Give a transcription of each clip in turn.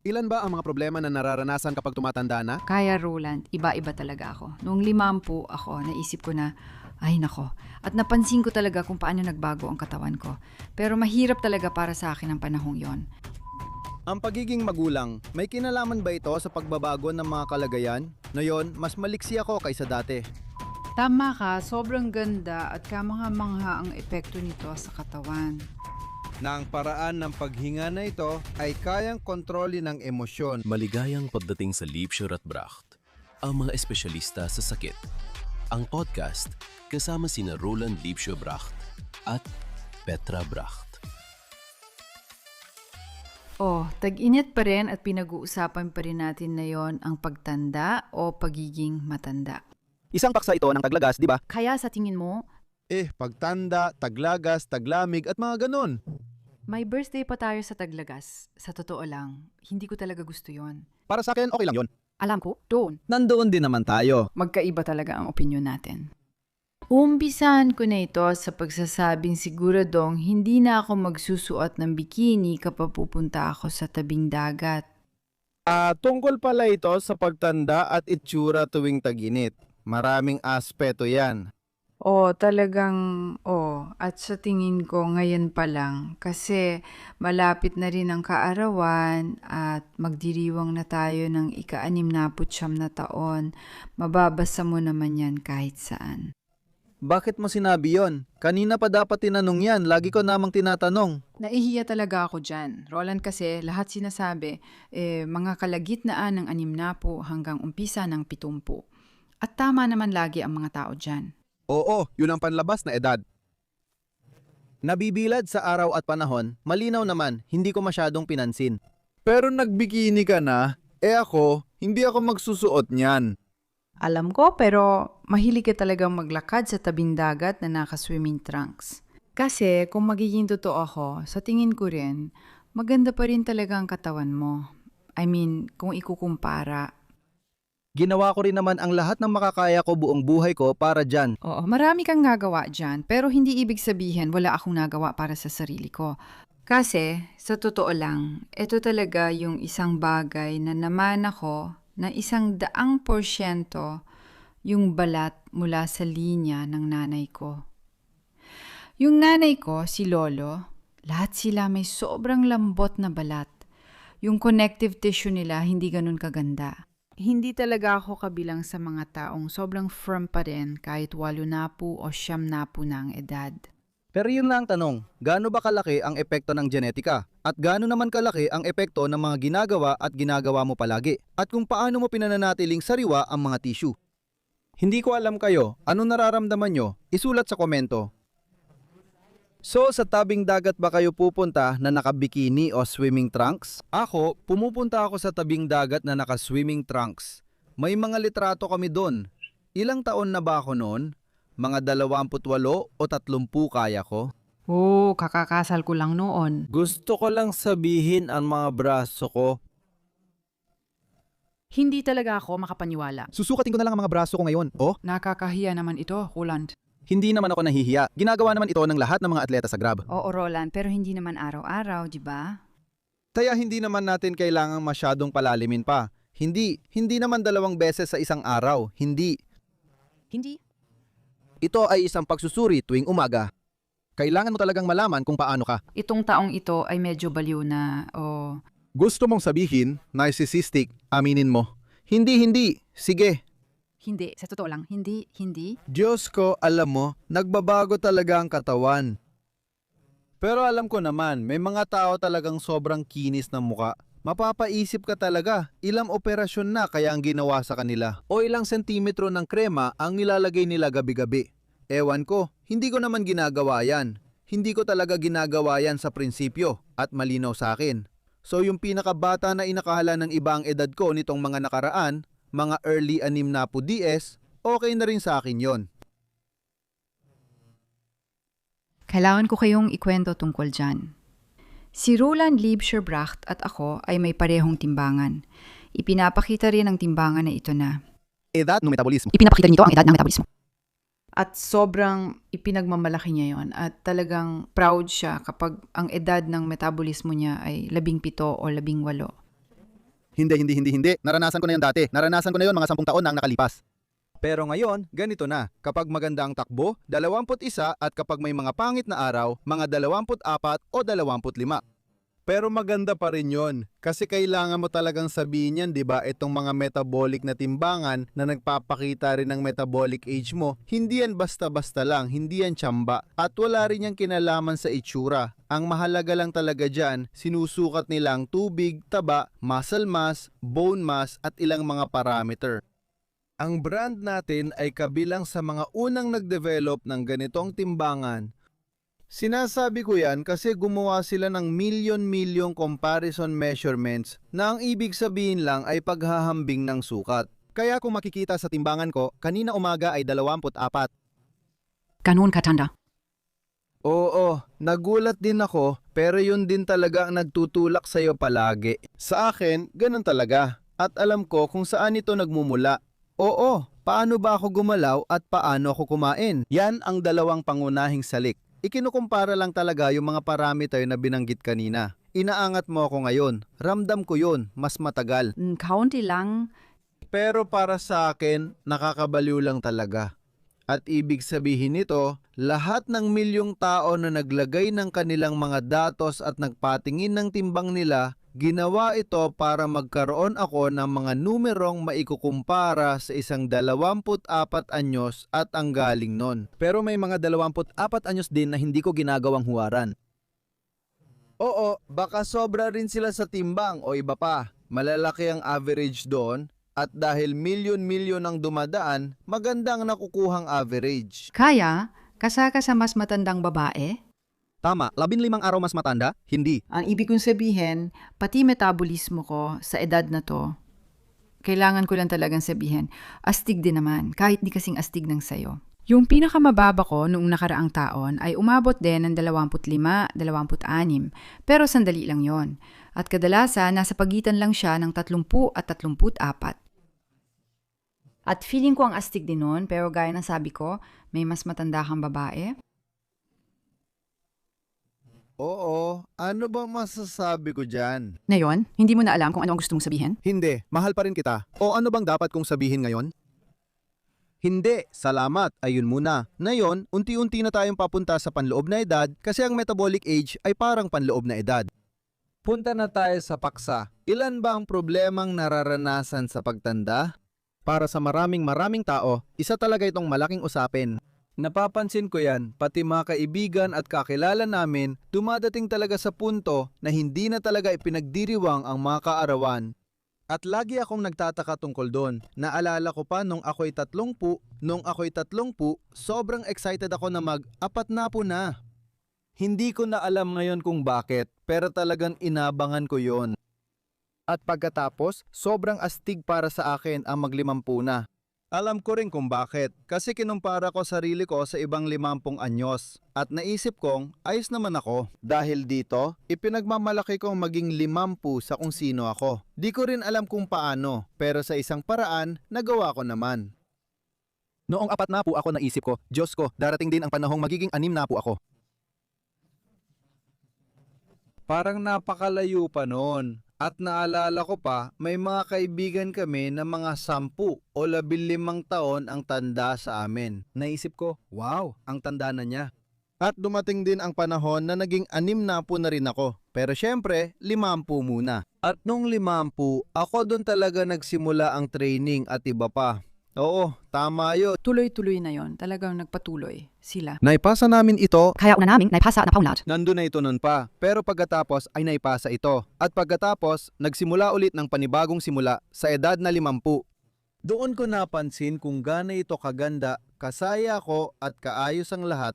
Ilan ba ang mga problema na nararanasan kapag tumatanda na? Kaya Roland, iba-iba talaga ako. Noong 50 ako, naisip ko na, ay nako. At napansin ko talaga kung paano nagbago ang katawan ko. Pero mahirap talaga para sa akin ang panahong yon. Ang pagiging magulang, may kinalaman ba ito sa pagbabago ng mga kalagayan? Ngayon, mas maliksi ako kaysa dati. Tama ka, sobrang ganda at kamangha-mangha ang epekto nito sa katawan. Na ang paraan ng paghinga na ito ay kayang kontrolin ng emosyon. Maligayang pagdating sa Liebscher at Bracht, ang mga espesyalista sa sakit. Ang podcast kasama sina Roland Liebscher Bracht at Petra Bracht. Tag-init pa rin at pinag-uusapan pa rin natin na yon ang pagtanda o pagiging matanda. Isang paksa ito ng taglagas, di ba? Kaya sa tingin mo, Pagtanda, taglagas, taglamig at mga ganon. may birthday pa tayo sa Taglagas. Sa totoo lang, hindi ko talaga gusto yon. Para sa akin, okay lang yon. Alam ko, doon. Nandoon din naman tayo. Magkaiba talaga ang opinyon natin. Umpisahan ko na ito sa pagsasabing siguradong hindi na ako magsusuot ng bikini kapag pupunta ako sa tabing dagat. Tungkol pala ito sa pagtanda at itsura tuwing taginit. Maraming aspeto yan. At sa tingin ko ngayon pa lang kasi malapit na rin ang kaarawan at magdiriwang na tayo ng ika-69 na taon. Mababasa mo naman yan kahit saan. Bakit mo sinabi yon? Kanina pa dapat tinanong yan. Lagi ko namang tinatanong. Nahihiya talaga ako dyan. Roland, kasi lahat sinasabi, mga kalagitnaan ng 60 hanggang umpisa ng 70. At tama naman lagi ang mga tao dyan. Oo, yun ang panlabas na edad. Nabibilad sa araw at panahon, malinaw naman, hindi ko masyadong pinansin. Pero nagbikini ka na, ako, hindi ako magsusuot niyan. Alam ko, pero mahilig ka talagang maglakad sa tabing dagat na naka-swimming trunks. Kasi kung magiging totoo ako, sa tingin ko rin, maganda pa rin talaga ang katawan mo. I mean, kung ikukumpara. Ginawa ko rin naman ang lahat ng makakaya ko buong buhay ko para dyan. Oo, marami kang nagawa dyan, pero hindi ibig sabihin wala akong nagawa para sa sarili ko. Kasi, sa totoo lang, ito talaga yung isang bagay na naman ako na 100% yung balat mula sa linya ng nanay ko. Yung nanay ko, si Lolo, lahat sila may sobrang lambot na balat. Yung connective tissue nila hindi ganun kaganda. Hindi talaga ako kabilang sa mga taong sobrang firm pa rin kahit 80 o 90 na ang edad. Pero yun lang ang tanong, gaano ba kalaki ang epekto ng genetika? At gaano naman kalaki ang epekto ng mga ginagawa at ginagawa mo palagi? At kung paano mo pinananatiling sariwa ang mga tissue? Hindi ko alam kayo, ano nararamdaman nyo? Isulat sa komento. So, sa tabing dagat ba kayo pupunta na nakabikini o swimming trunks? Ako, pumupunta ako sa tabing dagat na naka-swimming trunks. May mga litrato kami doon. Ilang taon na ba ako noon? Mga 28 o 30 kaya ko? Kakakasal ko lang noon. Gusto ko lang sabihin ang mga braso ko. Hindi talaga ako makapaniwala. Susukatin ko na lang ang mga braso ko ngayon. Nakakahiya naman ito, Roland. Hindi naman ako nahihiya. Ginagawa naman ito ng lahat ng mga atleta sa Grab. Oo, Roland, pero hindi naman araw-araw, di ba? Kaya hindi naman natin kailangang masyadong palalimin pa. Hindi naman 2 beses sa isang araw. Hindi. Ito ay isang pagsusuri tuwing umaga. Kailangan mo talagang malaman kung paano ka. Itong taong ito ay medyo baliw na, Gusto mong sabihin, narcissistic, aminin mo. Hindi. Sige. Hindi, sa totoo lang, hindi. Diyos ko, alam mo, nagbabago talaga ang katawan. Pero alam ko naman, may mga tao talagang sobrang kinis ng muka. Mapapaisip ka talaga, ilang operasyon na kaya ang ginawa sa kanila. O ilang sentimetro ng krema ang nilalagay nila gabi-gabi. Ewan ko, hindi ko naman ginagawa yan. Hindi ko talaga ginagawa yan sa prinsipyo at malinaw sa akin. So yung pinakabata na inakahala ng ibang edad ko nitong mga nakaraan, mga early 60 okay na rin sa akin yon. Kailangan ko kayong ikwento tungkol dyan. Si Roland Liebscher Bracht at ako ay may parehong timbangan. Ipinapakita rin ang timbangan na ito na. Edad ng metabolismo. Ipinapakita nito ang edad ng metabolismo. At sobrang ipinagmamalaki niya yon at talagang proud siya kapag ang edad ng metabolismo niya ay 17 o 18. Hindi. Naranasan ko na yun dati. Naranasan ko na yun mga 10 taon na ang nakalipas. Pero ngayon, ganito na. Kapag maganda ang takbo, 21 at kapag may mga pangit na araw, mga 24 o 25. Pero maganda pa rin yon kasi kailangan mo talagang sabihin yan, di ba? Itong mga metabolic na timbangan na nagpapakita rin ng metabolic age mo, hindi yan basta-basta lang, hindi yan tsamba at wala rin yung kinalaman sa itsura. Ang mahalaga lang talaga dyan, sinusukat nilang tubig, taba, muscle mass, bone mass at ilang mga parameter. Ang brand natin ay kabilang sa mga unang nag-develop ng ganitong timbangan. Sinasabi ko yan kasi gumawa sila ng million comparison measurements na ang ibig sabihin lang ay paghahambing ng sukat. Kaya kung makikita sa timbangan ko, kanina umaga ay 24. Ganon katanda. Oo, nagulat din ako pero yun din talaga ang nagtutulak sa'yo palagi. Sa akin, ganun talaga. At alam ko kung saan ito nagmumula. Oo, paano ba ako gumalaw at paano ako kumain? Yan ang dalawang pangunahing salik. Ikinukumpara lang talaga yung mga parameter na binanggit kanina. Inaangat mo ako ngayon. Ramdam ko yun, mas matagal. Kaunti lang. Pero para sa akin, nakakabaliw lang talaga. At ibig sabihin nito, lahat ng milyong tao na naglagay ng kanilang mga datos at nagpatingin ng timbang nila, ginawa ito para magkaroon ako ng mga numerong maikukumpara sa isang 24 anyos at ang galing nun. Pero may mga 24 anyos din na hindi ko ginagawang huwaran. Oo, baka sobra rin sila sa timbang o iba pa. Malalaki ang average doon at dahil milyon ang dumadaan, magandang nakukuhang average. Kaya, kasaka sa mas matandang babae? Tama, 15 araw mas matanda? Hindi. Ang ibig kong sabihin, pati metabolismo ko sa edad na to, kailangan ko lang talagang sabihin, astig din naman, kahit di kasing astig ng sayo. Yung pinakamababa ko noong nakaraang taon ay umabot din ng 25, 26, pero sandali lang yon. At kadalasan, nasa pagitan lang siya ng 30 at 34. At feeling ko ang astig din nun, pero gaya ng sabi ko, may mas matanda kang babae. Oo, ano bang masasabi ko dyan? Ngayon, hindi mo na alam kung ano ang gusto mong sabihin? Hindi, mahal pa rin kita. O ano bang dapat kong sabihin ngayon? Hindi, salamat, ayun muna. Ngayon, unti-unti na tayong papunta sa panloob na edad kasi ang metabolic age ay parang panloob na edad. Punta na tayo sa paksa. Ilan ba ang problemang nararanasan sa pagtanda? Para sa maraming tao, isa talaga itong malaking usapin. Napapansin ko yan, pati mga kaibigan at kakilala namin, dumadating talaga sa punto na hindi na talaga ipinagdiriwang ang mga kaarawan. At lagi akong nagtataka tungkol doon. Naalala ko pa nung ako'y 30, sobrang excited ako na mag-4 na. Hindi ko na alam ngayon kung bakit, pero talagang inabangan ko yon. At pagkatapos, sobrang astig para sa akin ang mag-50 na. Alam ko rin kung bakit, kasi kinumpara ko sarili ko sa ibang 50 anyos at naisip kong ayos naman ako. Dahil dito, ipinagmamalaki kong maging 50 sa kung sino ako. Di ko rin alam kung paano, pero sa isang paraan, nagawa ko naman. Noong 4 na po ako naisip ko, Diyos ko, darating din ang panahong magiging 6 na po ako. Parang napakalayo pa noon. At naalala ko pa, may mga kaibigan kami na mga 10 o 15 taon ang tanda sa amin. Naisip ko, wow, ang tanda na niya. At dumating din ang panahon na naging 6 na po na rin ako. Pero syempre, 50 muna. At nung 50, ako doon talaga nagsimula ang training at iba pa. Oo, tama yun. Tuloy-tuloy na yon, talagang nagpatuloy sila. Naipasa namin ito. Kaya una namin, naipasa na paunat. Nandun na ito nun pa, pero pagkatapos ay naipasa ito. At pagkatapos, nagsimula ulit ng panibagong simula sa edad na 50. Doon ko napansin kung gaano ito kaganda, kasaya ko at kaayos ang lahat.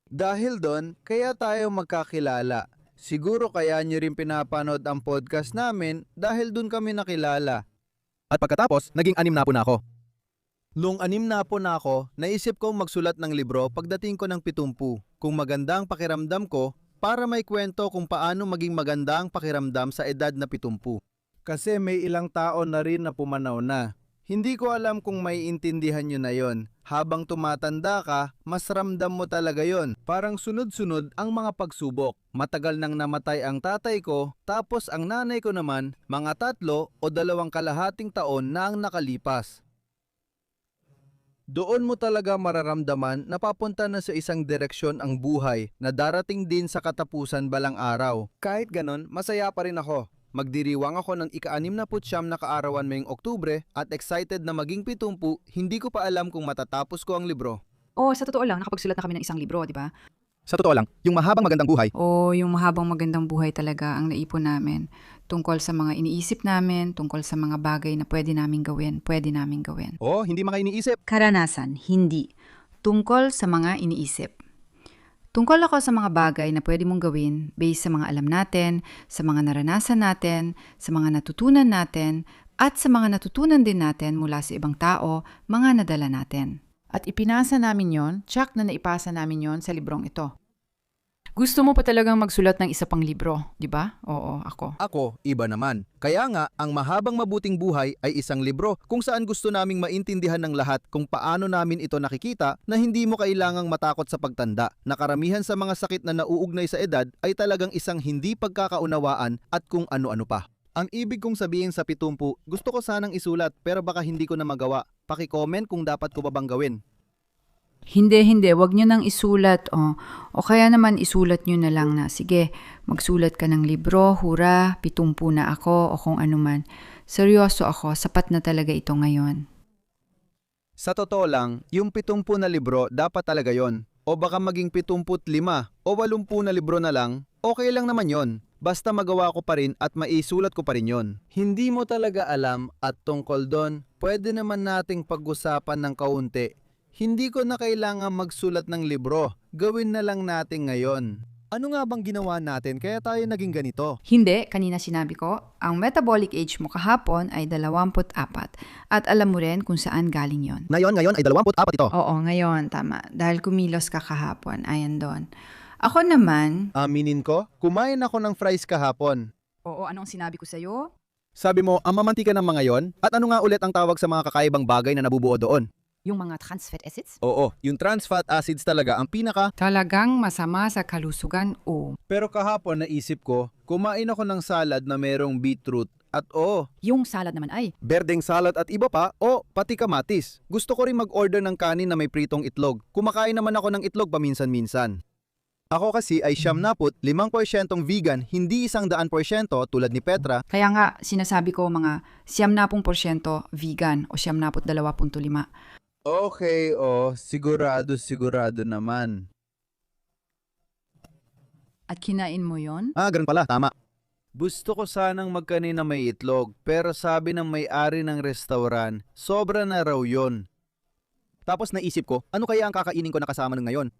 Dahil doon, kaya tayo magkakilala. Siguro kaya nyo rin pinapanood ang podcast namin dahil doon kami nakilala. At pagkatapos, naging 6 na po na ako. Nung 6 na po na ako, naisip kong magsulat ng libro pagdating ko ng 70. Kung maganda ang pakiramdam ko, para may kwento kung paano maging maganda ang pakiramdam sa edad na 70. Kasi may ilang tao na rin na pumanaw na. Hindi ko alam kung may intindihan nyo na yon. Habang tumatanda ka, mas ramdam mo talaga yon. Parang sunod-sunod ang mga pagsubok. Matagal nang namatay ang tatay ko, tapos ang nanay ko naman, mga 3 o 2.5 taon na ang nakalipas. Doon mo talaga mararamdaman na papunta na sa isang direksyon ang buhay na darating din sa katapusan balang araw. Kahit ganon, masaya pa rin ako. Magdiriwang ako ng ika-69 na kaarawan ngayong Oktubre at excited na maging 70, hindi ko pa alam kung matatapos ko ang libro. Oh, sa totoo lang, nakapagsulat na kami ng isang libro, di ba? Sa totoo lang, yung mahabang magandang buhay, Yung mahabang magandang buhay talaga ang naipon namin. Tungkol sa mga iniisip namin, tungkol sa mga bagay na pwede naming gawin. hindi makainiisip. Karanasan, hindi. Tungkol sa mga iniisip. Tungkol ako sa mga bagay na pwede mong gawin based sa mga alam natin, sa mga naranasan natin, sa mga natutunan natin, at sa mga natutunan din natin mula sa ibang tao, mga nadala natin. At ipinasa namin yon, tsak na naipasa namin yon sa librong ito. Gusto mo pa talagang magsulat ng isa pang libro, di ba? Oo, ako. Ako, iba naman. Kaya nga, ang mahabang mabuting buhay ay isang libro kung saan gusto naming maintindihan ng lahat kung paano namin ito nakikita na hindi mo kailangang matakot sa pagtanda. Na karamihan sa mga sakit na nauugnay sa edad ay talagang isang hindi pagkakaunawaan at kung ano-ano pa. Ang ibig kong sabihin sa 70, gusto ko sanang isulat pero baka hindi ko na magawa. Paki-comment kung dapat ko pa bang gawin. Hindi, wag nyo nang isulat. O kaya naman isulat nyo na lang na, sige, magsulat ka ng libro, hura, 70 na ako, o kung ano man. Seryoso ako, sapat na talaga ito ngayon. Sa totoo lang, yung 70 na libro dapat talaga yon. O baka maging 75 o 80 na libro na lang, okay lang naman yon. Basta magawa ko pa rin at maisulat ko pa rin yon. Hindi mo talaga alam at tungkol doon, pwede naman nating pag-usapan ng kaunti. Hindi ko na kailangan magsulat ng libro. Gawin na lang natin ngayon. Ano nga bang ginawa natin kaya tayo naging ganito? Hindi, kanina sinabi ko, ang metabolic age mo kahapon ay 24. At alam mo rin kung saan galing yon. Ngayon ay 24 ito. Oo, ngayon, tama. Dahil kumilos ka kahapon, ayan doon. Ako naman, Aminin ko, kumain ako ng fries kahapon. Oo, anong sinabi ko sa'yo? Sabi mo, ang mamantika ng mga yon? At ano nga ulit ang tawag sa mga kakaibang bagay na nabubuo doon? Yung mga trans fat acids? Oo, yung trans fat acids talaga ang pinaka. talagang masama sa kalusugan o. Pero kahapon naisip ko, kumain ako ng salad na merong beetroot at Yung salad naman ay, berdeng salad at iba pa, pati kamatis. Gusto ko rin mag-order ng kanin na may pritong itlog. Kumakain naman ako ng itlog paminsan-minsan. Ako kasi ay 5% vegan, hindi 100% tulad ni Petra. Kaya nga, sinasabi ko mga 70% vegan o 72.5. Okay, sigurado naman. At kinain mo yon? Ganun pala, tama. Gusto ko sanang magkanin na may itlog, pero sabi ng may-ari ng restaurant, sobra na raw yon. Tapos naisip ko, ano kaya ang kakainin ko na kasama ng ngayon?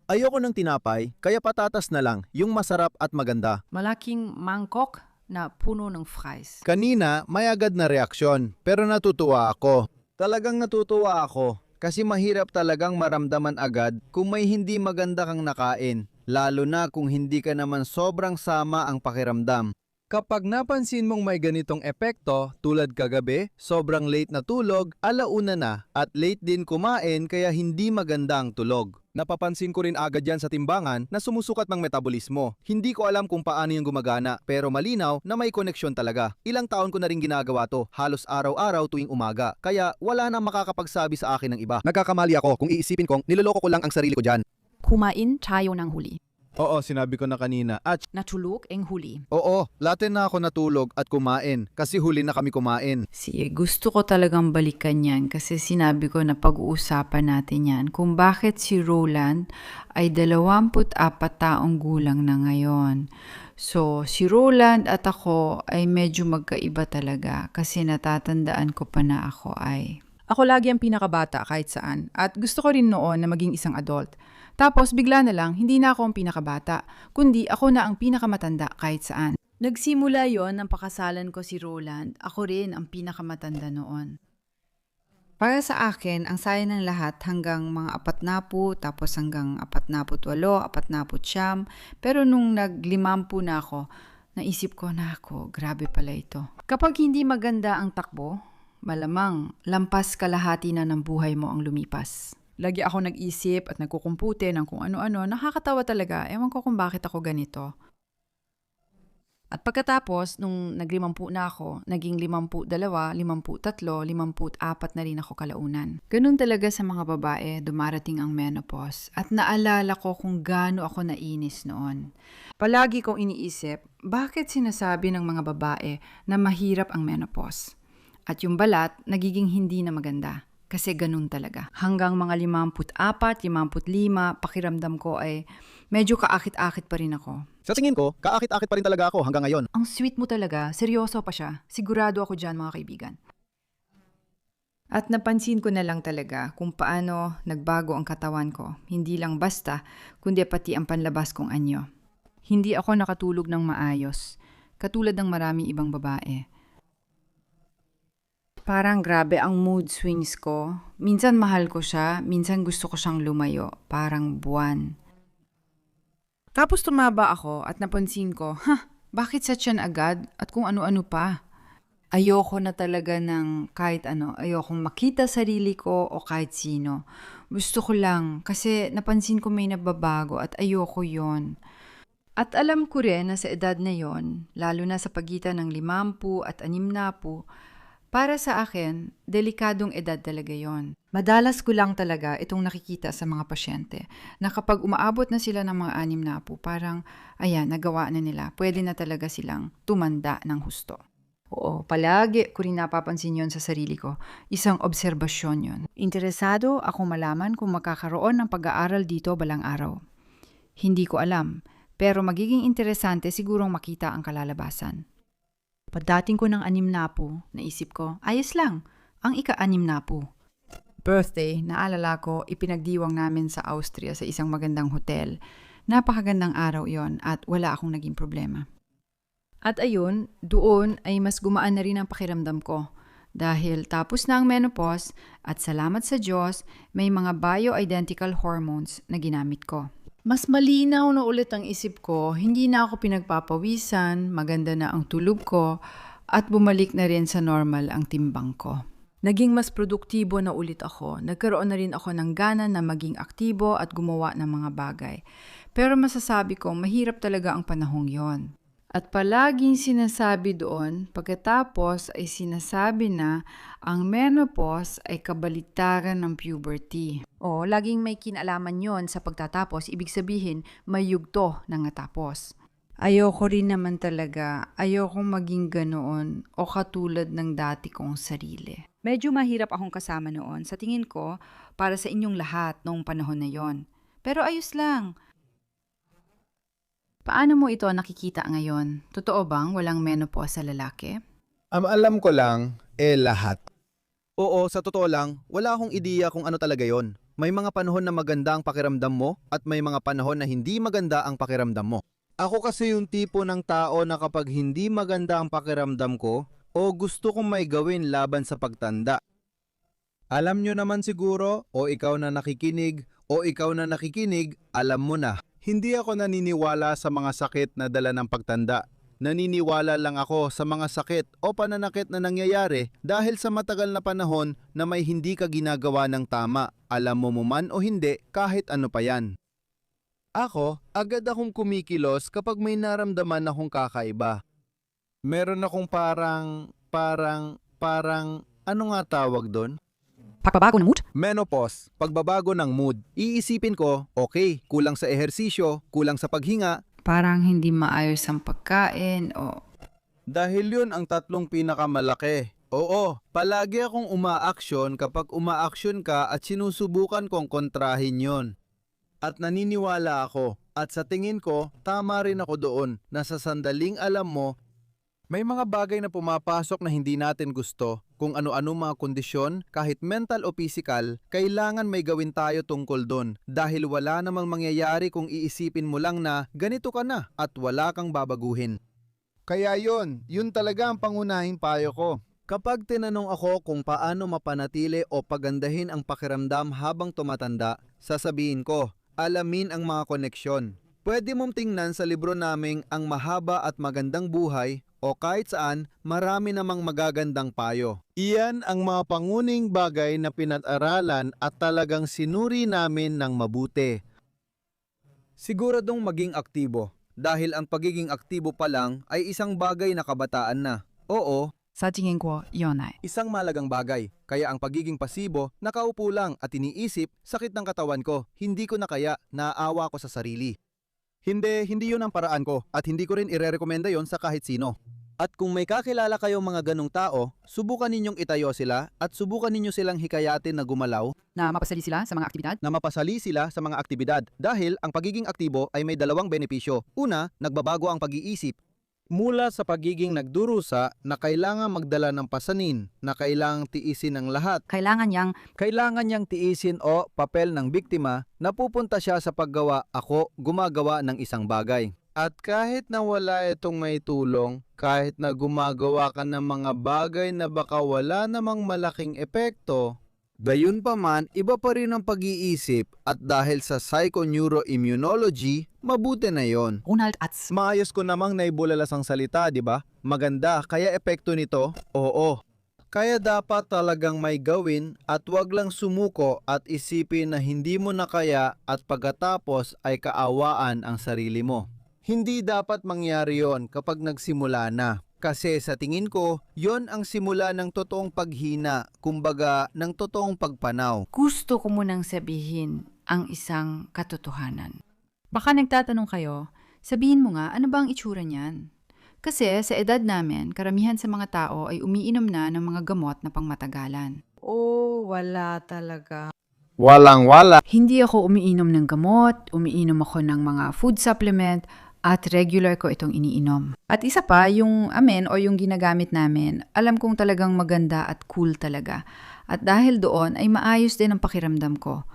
Ayoko ng tinapay, kaya patatas na lang, yung masarap at maganda. Malaking mangkok na puno ng fries. Kanina, may agad na reaksyon, pero natutuwa ako. Talagang natutuwa ako, kasi mahirap talagang maramdaman agad kung may hindi maganda kang nakain, lalo na kung hindi ka naman sobrang sama ang pakiramdam. Kapag napansin mong may ganitong epekto, tulad kagabi, sobrang late na tulog, alauna na, at late din kumain kaya hindi maganda ang tulog. Napapansin ko rin agad yan sa timbangan na sumusukat ng metabolismo. Hindi ko alam kung paano yung gumagana, pero malinaw na may koneksyon talaga. Ilang taon ko na rin ginagawa to, halos araw-araw tuwing umaga. Kaya wala nang makakapagsabi sa akin ng iba. Nagkakamali ako kung iisipin kong niloloko ko lang ang sarili ko dyan. kumain tayo ng huli. Oo, sinabi ko na kanina. At Natulog ang huli. oo, latte na ako natulog at kumain kasi huli na kami kumain. Sige, gusto ko talagang balikan yan kasi sinabi ko na pag-uusapan natin yan kung bakit si Roland ay 24 taong gulang na ngayon. So, si Roland at ako ay medyo magkaiba talaga kasi natatandaan ko pa na ako ay... Ako lagi ang pinakabata kahit saan at gusto ko rin noon na maging isang adult. Tapos bigla na lang, hindi na ako ang pinakabata, kundi ako na ang pinakamatanda kahit saan. Nagsimula yon nang pakasalan ko si Roland. Ako rin ang pinakamatanda noon. Para sa akin, ang saya ng lahat hanggang mga 40, tapos hanggang 48, 49. Pero nung nag-50 na ako, naisip ko na ako, grabe pala ito. Kapag hindi maganda ang takbo, Malamang, lampas kalahati na ng buhay mo ang lumipas. Lagi ako nag-isip at nagkukumpute ng kung ano-ano. Nakakatawa talaga. Ewan ko kung bakit ako ganito. At pagkatapos, nung nag-50 na ako, naging 52, 53, 54 na rin ako kalaunan. Ganun talaga sa mga babae, dumarating ang menopause. At naalala ko kung gaano ako nainis noon. Palagi kong iniisip, bakit sinasabi ng mga babae na mahirap ang menopause? At yung balat, nagiging hindi na maganda. Kasi ganun talaga. Hanggang mga 54, 55, pakiramdam ko ay medyo kaakit-akit pa rin ako. Sa tingin ko, kaakit-akit pa rin talaga ako hanggang ngayon. Ang sweet mo talaga, seryoso pa siya. Sigurado ako dyan, mga kaibigan. At napansin ko na lang talaga kung paano nagbago ang katawan ko. Hindi lang basta, kundi pati ang panlabas kong anyo. Hindi ako nakatulog ng maayos, katulad ng maraming ibang babae. Parang grabe ang mood swings ko. Minsan mahal ko siya, minsan gusto ko siyang lumayo. Parang buwan. Tapos tumaba ako at napansin ko, bakit sa tiyan agad at kung ano-ano pa? Ayoko na talaga ng kahit ano. Ayokong makita sarili ko o kahit sino. Gusto ko lang kasi napansin ko may nababago at ayoko yon. At alam ko rin na sa edad na yon, lalo na sa pagitan ng 50 at 60, para sa akin, delikadong edad talaga yon. Madalas ko lang talaga itong nakikita sa mga pasyente na kapag umaabot na sila ng mga 60, parang, ayan, nagawa na nila. Pwede na talaga silang tumanda ng husto. Oo, palagi ko rin napapansin yon sa sarili ko. Isang obserbasyon yon. Interesado ako malaman kung makakaroon ng pag-aaral dito balang araw. Hindi ko alam, pero magiging interesante sigurong makita ang kalalabasan. Pagdating ko ng 60, naisip ko, ayos lang, ang ika-60. Birthday, naalala ko, ipinagdiwang namin sa Austria sa isang magandang hotel. Napakagandang araw yon at wala akong naging problema. At ayun, doon ay mas gumaan na rin ang pakiramdam ko. Dahil tapos na ang menopause at salamat sa Diyos, may mga bioidentical hormones na ginamit ko. Mas malinaw na ulit ang isip ko, hindi na ako pinagpapawisan, maganda na ang tulog ko, at bumalik na rin sa normal ang timbang ko. Naging mas produktibo na ulit ako, nagkaroon na rin ako ng gana na maging aktibo at gumawa ng mga bagay. Pero masasabi ko, mahirap talaga ang panahong yon. At palaging sinasabi doon, pagkatapos ay sinasabi na ang menopause ay kabaliktaran ng puberty. O, laging may kinalaman yon sa pagtatapos, ibig sabihin may yugto ng natapos. Ayoko rin naman talaga, ayokong maging ganoon o katulad ng dati kong sarili. Medyo mahirap akong kasama noon, sa tingin ko, para sa inyong lahat noong panahon na yon. Pero ayos lang. Paano mo ito nakikita ngayon? Totoo bang walang menopause sa lalaki? Alam ko lang, lahat. Oo, sa totoo lang, wala akong ideya kung ano talaga yon. May mga panahon na maganda ang pakiramdam mo at may mga panahon na hindi maganda ang pakiramdam mo. Ako kasi yung tipo ng tao na kapag hindi maganda ang pakiramdam ko o gusto kong may gawin laban sa pagtanda. Alam nyo naman siguro o ikaw na nakikinig, alam mo na. Hindi ako naniniwala sa mga sakit na dala ng pagtanda. Naniniwala lang ako sa mga sakit o pananakit na nangyayari dahil sa matagal na panahon na may hindi ka ginagawa ng tama, alam mo man o hindi, kahit ano pa yan. Ako, agad akong kumikilos kapag may naramdaman akong kakaiba. Meron akong parang, ano nga tawag doon? Pagbabago ng mood? Menopause, pagbabago ng mood. Iisipin ko, okay, kulang sa ehersisyo, kulang sa paghinga. Parang hindi maayos ang pagkain o... Dahil yun ang tatlong pinakamalaki. Oo, palagi akong umaaksyon kapag umaaksyon ka at sinusubukan kong kontrahin yon. At naniniwala ako, at sa tingin ko, tama rin ako doon, na sa sandaling alam mo, may mga bagay na pumapasok na hindi natin gusto. Kung ano-ano mga kondisyon, kahit mental o physical, kailangan may gawin tayo tungkol doon. Dahil wala namang mangyayari kung iisipin mo lang na ganito ka na at wala kang babaguhin. Kaya yun talaga ang pangunahing payo ko. Kapag tinanong ako kung paano mapanatili o pagandahin ang pakiramdam habang tumatanda, sasabihin ko, alamin ang mga koneksyon. Pwede mong tingnan sa libro naming Ang Mahaba at Magandang Buhay o kahit saan, marami namang magagandang payo. Iyan ang mga panguning bagay na pinag-aralan at talagang sinuri namin ng mabuti. Siguradong maging aktibo dahil ang pagiging aktibo pa lang ay isang bagay na kabataan na. Oo, Sa tingin ko, yun ay. isang malagang bagay. Kaya ang pagiging pasibo, nakaupo lang at iniisip, sakit ng katawan ko, hindi ko na kaya, naaawa ko sa sarili. Hindi yun ang paraan ko at hindi ko rin irerekomenda yon sa kahit sino. At kung may kakilala kayong mga ganong tao, subukan ninyong itayo sila at subukan ninyo silang hikayatin na gumalaw, Na mapasali sila sa mga aktibidad. na mapasali sila sa mga aktibidad dahil ang pagiging aktibo ay may dalawang benepisyo. Una, nagbabago ang pag-iisip. Mula sa pagiging nagdurusa na kailangan magdala ng pasanin, na kailangang tiisin ng lahat, Kailangan niyang Kailangan niyang tiisin o papel ng biktima, napupunta siya sa paggawa ako gumagawa ng isang bagay. at kahit na wala itong may tulong, kahit na gumagawa ka ng mga bagay na baka wala namang malaking epekto, gayunpaman iba pa rin ang pag-iisip at dahil sa psychoneuroimmunology, mabuti na yon. Ronald Atz. Maayos ko namang naibulalas ang salita, di ba? Maganda, kaya epekto nito? Oo. Kaya dapat talagang may gawin at wag lang sumuko at isipin na hindi mo na kaya at pagkatapos ay kaawaan ang sarili mo. Hindi dapat mangyari yon kapag nagsimula na. Kasi sa tingin ko, yon ang simula ng totoong paghina, kumbaga ng totoong pagpanaw. Gusto ko munang sabihin ang isang katotohanan. Baka nagtatanong kayo, sabihin mo nga, ano ba ang itsura niyan? Kasi sa edad namin, karamihan sa mga tao ay umiinom na ng mga gamot na pangmatagalan. Oh, wala talaga. Walang-wala. Hindi ako umiinom ng gamot, umiinom ako ng mga food supplement, at regular ko itong iniinom. At isa pa, yung amen o yung ginagamit namin, alam kong talagang maganda at cool talaga. At dahil doon ay maayos din ang pakiramdam ko.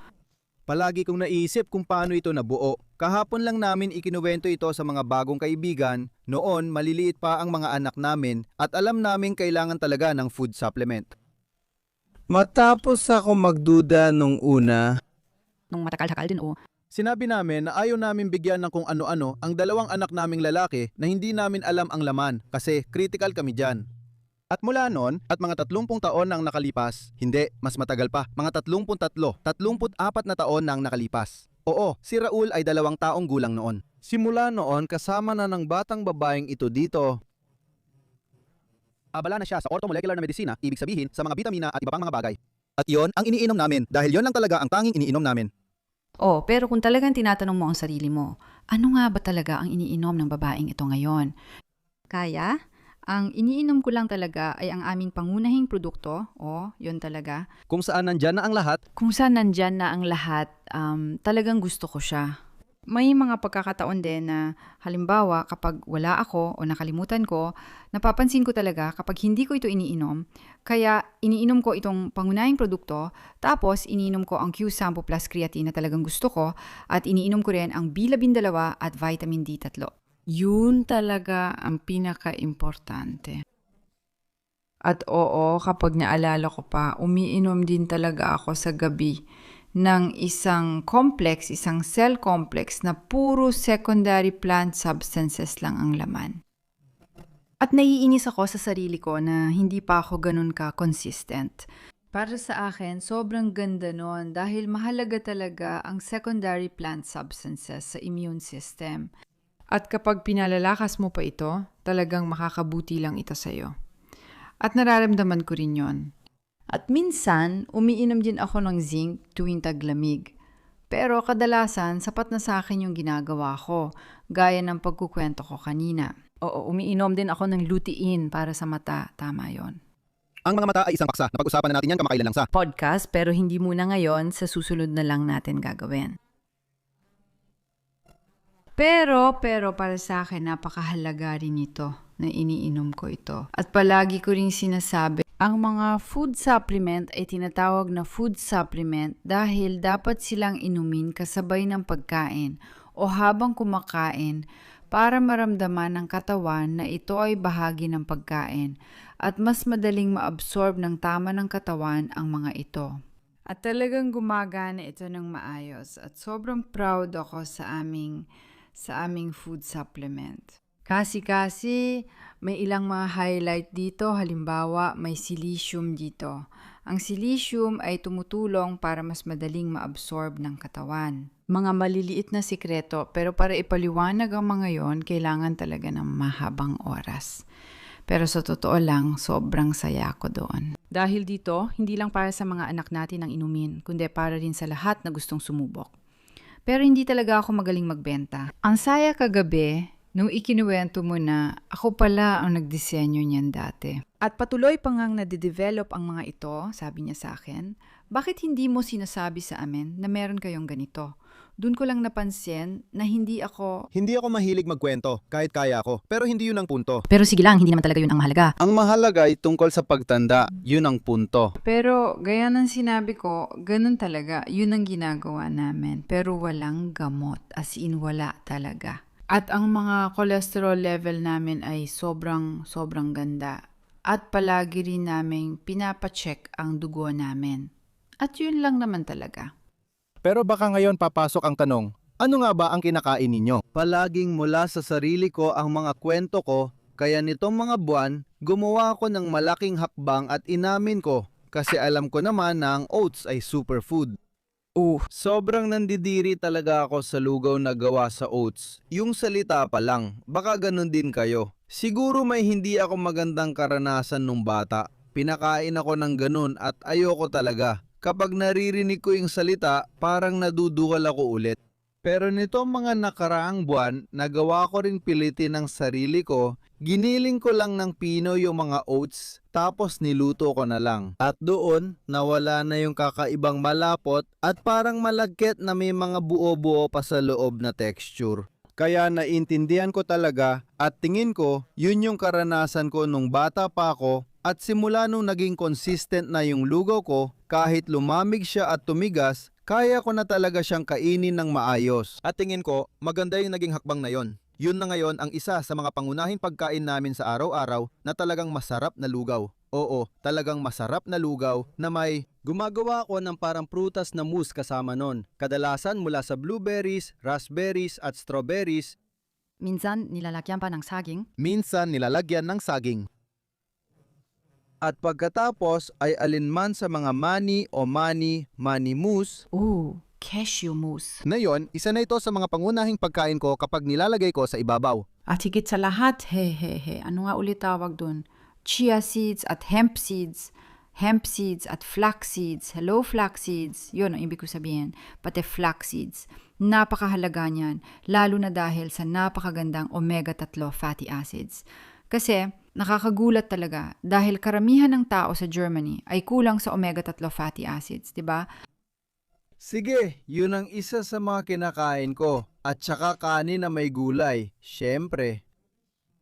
Palagi kong naisip kung paano ito nabuo. Kahapon lang namin ikinuwento ito sa mga bagong kaibigan, noon maliliit pa ang mga anak namin at alam namin kailangan talaga ng food supplement. Matapos ako magduda nung una, Nung matakal-takal din o. Sinabi namin na ayaw namin bigyan ng kung ano-ano ang dalawang anak naming lalaki na hindi namin alam ang laman kasi critical kami dyan. At mula noon at mga 30 taon nang nakalipas, hindi, mas matagal pa, mga 33, 34 na taon nang nakalipas. Oo, si Raul ay 2 taong gulang noon. simula noon kasama na ng batang babaeng ito dito. Abala na siya sa orthomolecular na medisina, ibig sabihin sa mga bitamina at iba pang mga bagay. At yon ang iniinom namin dahil yon lang talaga ang tanging iniinom namin. Oh, pero kung talagang tinatanong mo ang sarili mo, ano nga ba talaga ang iniinom ng babaeng ito ngayon? Kaya, ang iniinom ko lang talaga ay ang aming pangunahing produkto. O, yun talaga. Kung saan nandyan na ang lahat, Kung saan nandyan na ang lahat, talagang gusto ko siya. May mga pagkakataon din na halimbawa kapag wala ako o nakalimutan ko, napapansin ko talaga kapag hindi ko ito iniinom, kaya iniinom ko itong pangunahing produkto, tapos iniinom ko ang Q-Sampo Plus Creatine na talagang gusto ko, at iniinom ko rin ang B12 at Vitamin D3. Yun talaga ang pinaka-importante. At oo, kapag naalala ko pa, umiinom din talaga ako sa gabi ng isang complex, isang cell complex na puro secondary plant substances lang ang laman. At naiinis ako sa sarili ko na hindi pa ako ganun ka-consistent. Para sa akin, sobrang ganda nun dahil mahalaga talaga ang secondary plant substances sa immune system. At kapag pinalalakas mo pa ito, talagang makakabuti lang ito sa'yo. At nararamdaman ko rin yon. At minsan, umiinom din ako ng zinc tuwing taglamig. Pero kadalasan, sapat na sa akin yung ginagawa ko, gaya ng pagkukwento ko kanina. Oo, umiinom din ako ng lutein para sa mata. Tama yon. ang mga mata ay isang paksa. Napag-usapan na natin yan kamakailan lang sa Podcast, pero hindi muna ngayon, sa susunod na lang natin gagawin. Pero para sa akin, napakahalaga rin ito na iniinom ko ito. At palagi ko rin sinasabi, ang mga food supplement ay tinatawag na food supplement dahil dapat silang inumin kasabay ng pagkain o habang kumakain para maramdaman ng katawan na ito ay bahagi ng pagkain at mas madaling maabsorb ng tama ng katawan ang mga ito. At talagang gumagana ito ng maayos at sobrang proud ako sa aming food supplement. Kasi may ilang mga highlight dito. Halimbawa, may silicium dito. Ang silicium ay tumutulong para mas madaling maabsorb ng katawan. Mga maliliit na sikreto, pero para ipaliwanag ang mga yon, kailangan talaga ng mahabang oras. Pero sa totoo lang, sobrang saya ko doon. Dahil dito, hindi lang para sa mga anak natin ang inumin, kundi para rin sa lahat na gustong sumubok. Pero hindi talaga ako magaling magbenta. Ang saya kagabi, nung ikinuwento mo na ako pala ang nagdisenyo niyan dati. At patuloy pa ngang nade-develop ang mga ito, sabi niya sa akin, bakit hindi mo sinasabi sa amin na meron kayong ganito? Doon ko lang napansin na hindi ako... Hindi ako mahilig magkwento, kahit kaya ko. Pero hindi yun ang punto. Pero sige lang, hindi naman talaga yun ang mahalaga. Ang mahalaga ay tungkol sa pagtanda. Yun ang punto. Pero gaya ng sinabi ko, ganun talaga, yun ang ginagawa namin. Pero walang gamot, as in wala talaga. At ang mga cholesterol level namin ay sobrang ganda. At palagi rin namin pinapacheck ang dugo namin. At yun lang naman talaga. Pero baka ngayon papasok ang tanong, ano nga ba ang kinakain ninyo? Palaging mula sa sarili ko ang mga kwento ko, kaya nitong mga buwan, gumawa ako ng malaking hakbang at inamin ko kasi alam ko naman na ang oats ay superfood. Sobrang nandidiri talaga ako sa lugaw na gawa sa oats. Yung salita pa lang, baka ganun din kayo. Siguro may hindi ako magandang karanasan nung bata. Pinakain ako ng ganun at ayoko talaga. Kapag naririnig ko yung salita, parang nadudukal ako ulit. Pero nitong mga nakaraang buwan, nagawa ko rin pilitin ng sarili ko, giniling ko lang ng pino yung mga oats, tapos niluto ko na lang. At doon, nawala na yung kakaibang malapot at parang malagkit na may mga buo-buo pa sa loob na texture. Kaya naintindihan ko talaga at tingin ko, yun yung karanasan ko nung bata pa ako at simula nung naging consistent na yung lugaw ko, kahit lumamig siya at tumigas, kaya ko na talaga siyang kainin ng maayos. At tingin ko, maganda yung naging hakbang na yon. Yun na ngayon ang isa sa mga pangunahing pagkain namin sa araw-araw na talagang masarap na lugaw. Oo, talagang masarap na lugaw na may gumagawa ko ng parang prutas na mousse kasama nun. Kadalasan mula sa blueberries, raspberries at strawberries. Minsan, nilalagyan pa ng saging. Minsan nilalagyan ng saging. At pagkatapos ay alinman sa mga mani o mani mousse. Cashew mousse. Na yon, isa na ito sa mga pangunahing pagkain ko kapag nilalagay ko sa ibabaw. At higit sa lahat, ano nga ulit tawag dun? Chia seeds at hemp seeds at flax seeds. Hello, flax seeds. Yun ang ibig ko sabihin. Pati flax seeds. Napakahalaga niyan, lalo na dahil sa napakagandang omega-3 fatty acids. Kasi nakakagulat talaga dahil karamihan ng tao sa Germany ay kulang sa omega-3 fatty acids, 'di ba? Sige, yun ang isa sa mga kinakain ko. At saka kanin na may gulay. Siyempre.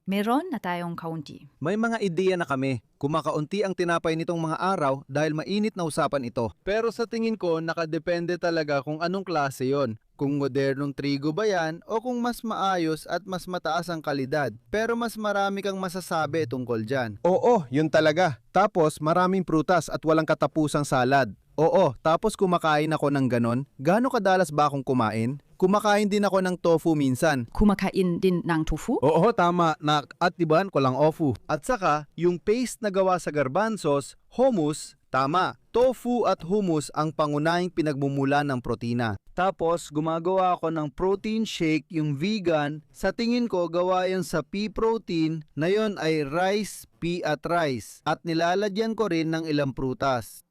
Meron na tayong kaunti. May mga ideya na kami. Kumakaunti ang tinapay nitong mga araw dahil mainit na usapan ito. Pero sa tingin ko, nakadepende talaga kung anong klase yon. Kung modernong trigo ba yan o kung mas maayos at mas mataas ang kalidad. Pero mas marami kang masasabi tungkol dyan. Oo, yun talaga. Tapos maraming prutas at walang katapusang salad. Oo, tapos kumakain ako ng ganon. Gaano kadalas ba akong kumain? Kumakain din ako ng tofu minsan. Kumakain din ng tofu? Oo, tama. At-iban ko lang ofu. At saka, yung paste na gawa sa garbanzos, hummus, tama. Tofu at hummus ang pangunahing pinagmumula ng protina. Tapos, gumagawa ako ng protein shake, yung vegan. Sa tingin ko, gawa yan sa pea protein, na yon ay rice, pea at rice. At nilalagyan ko rin ng ilang prutas.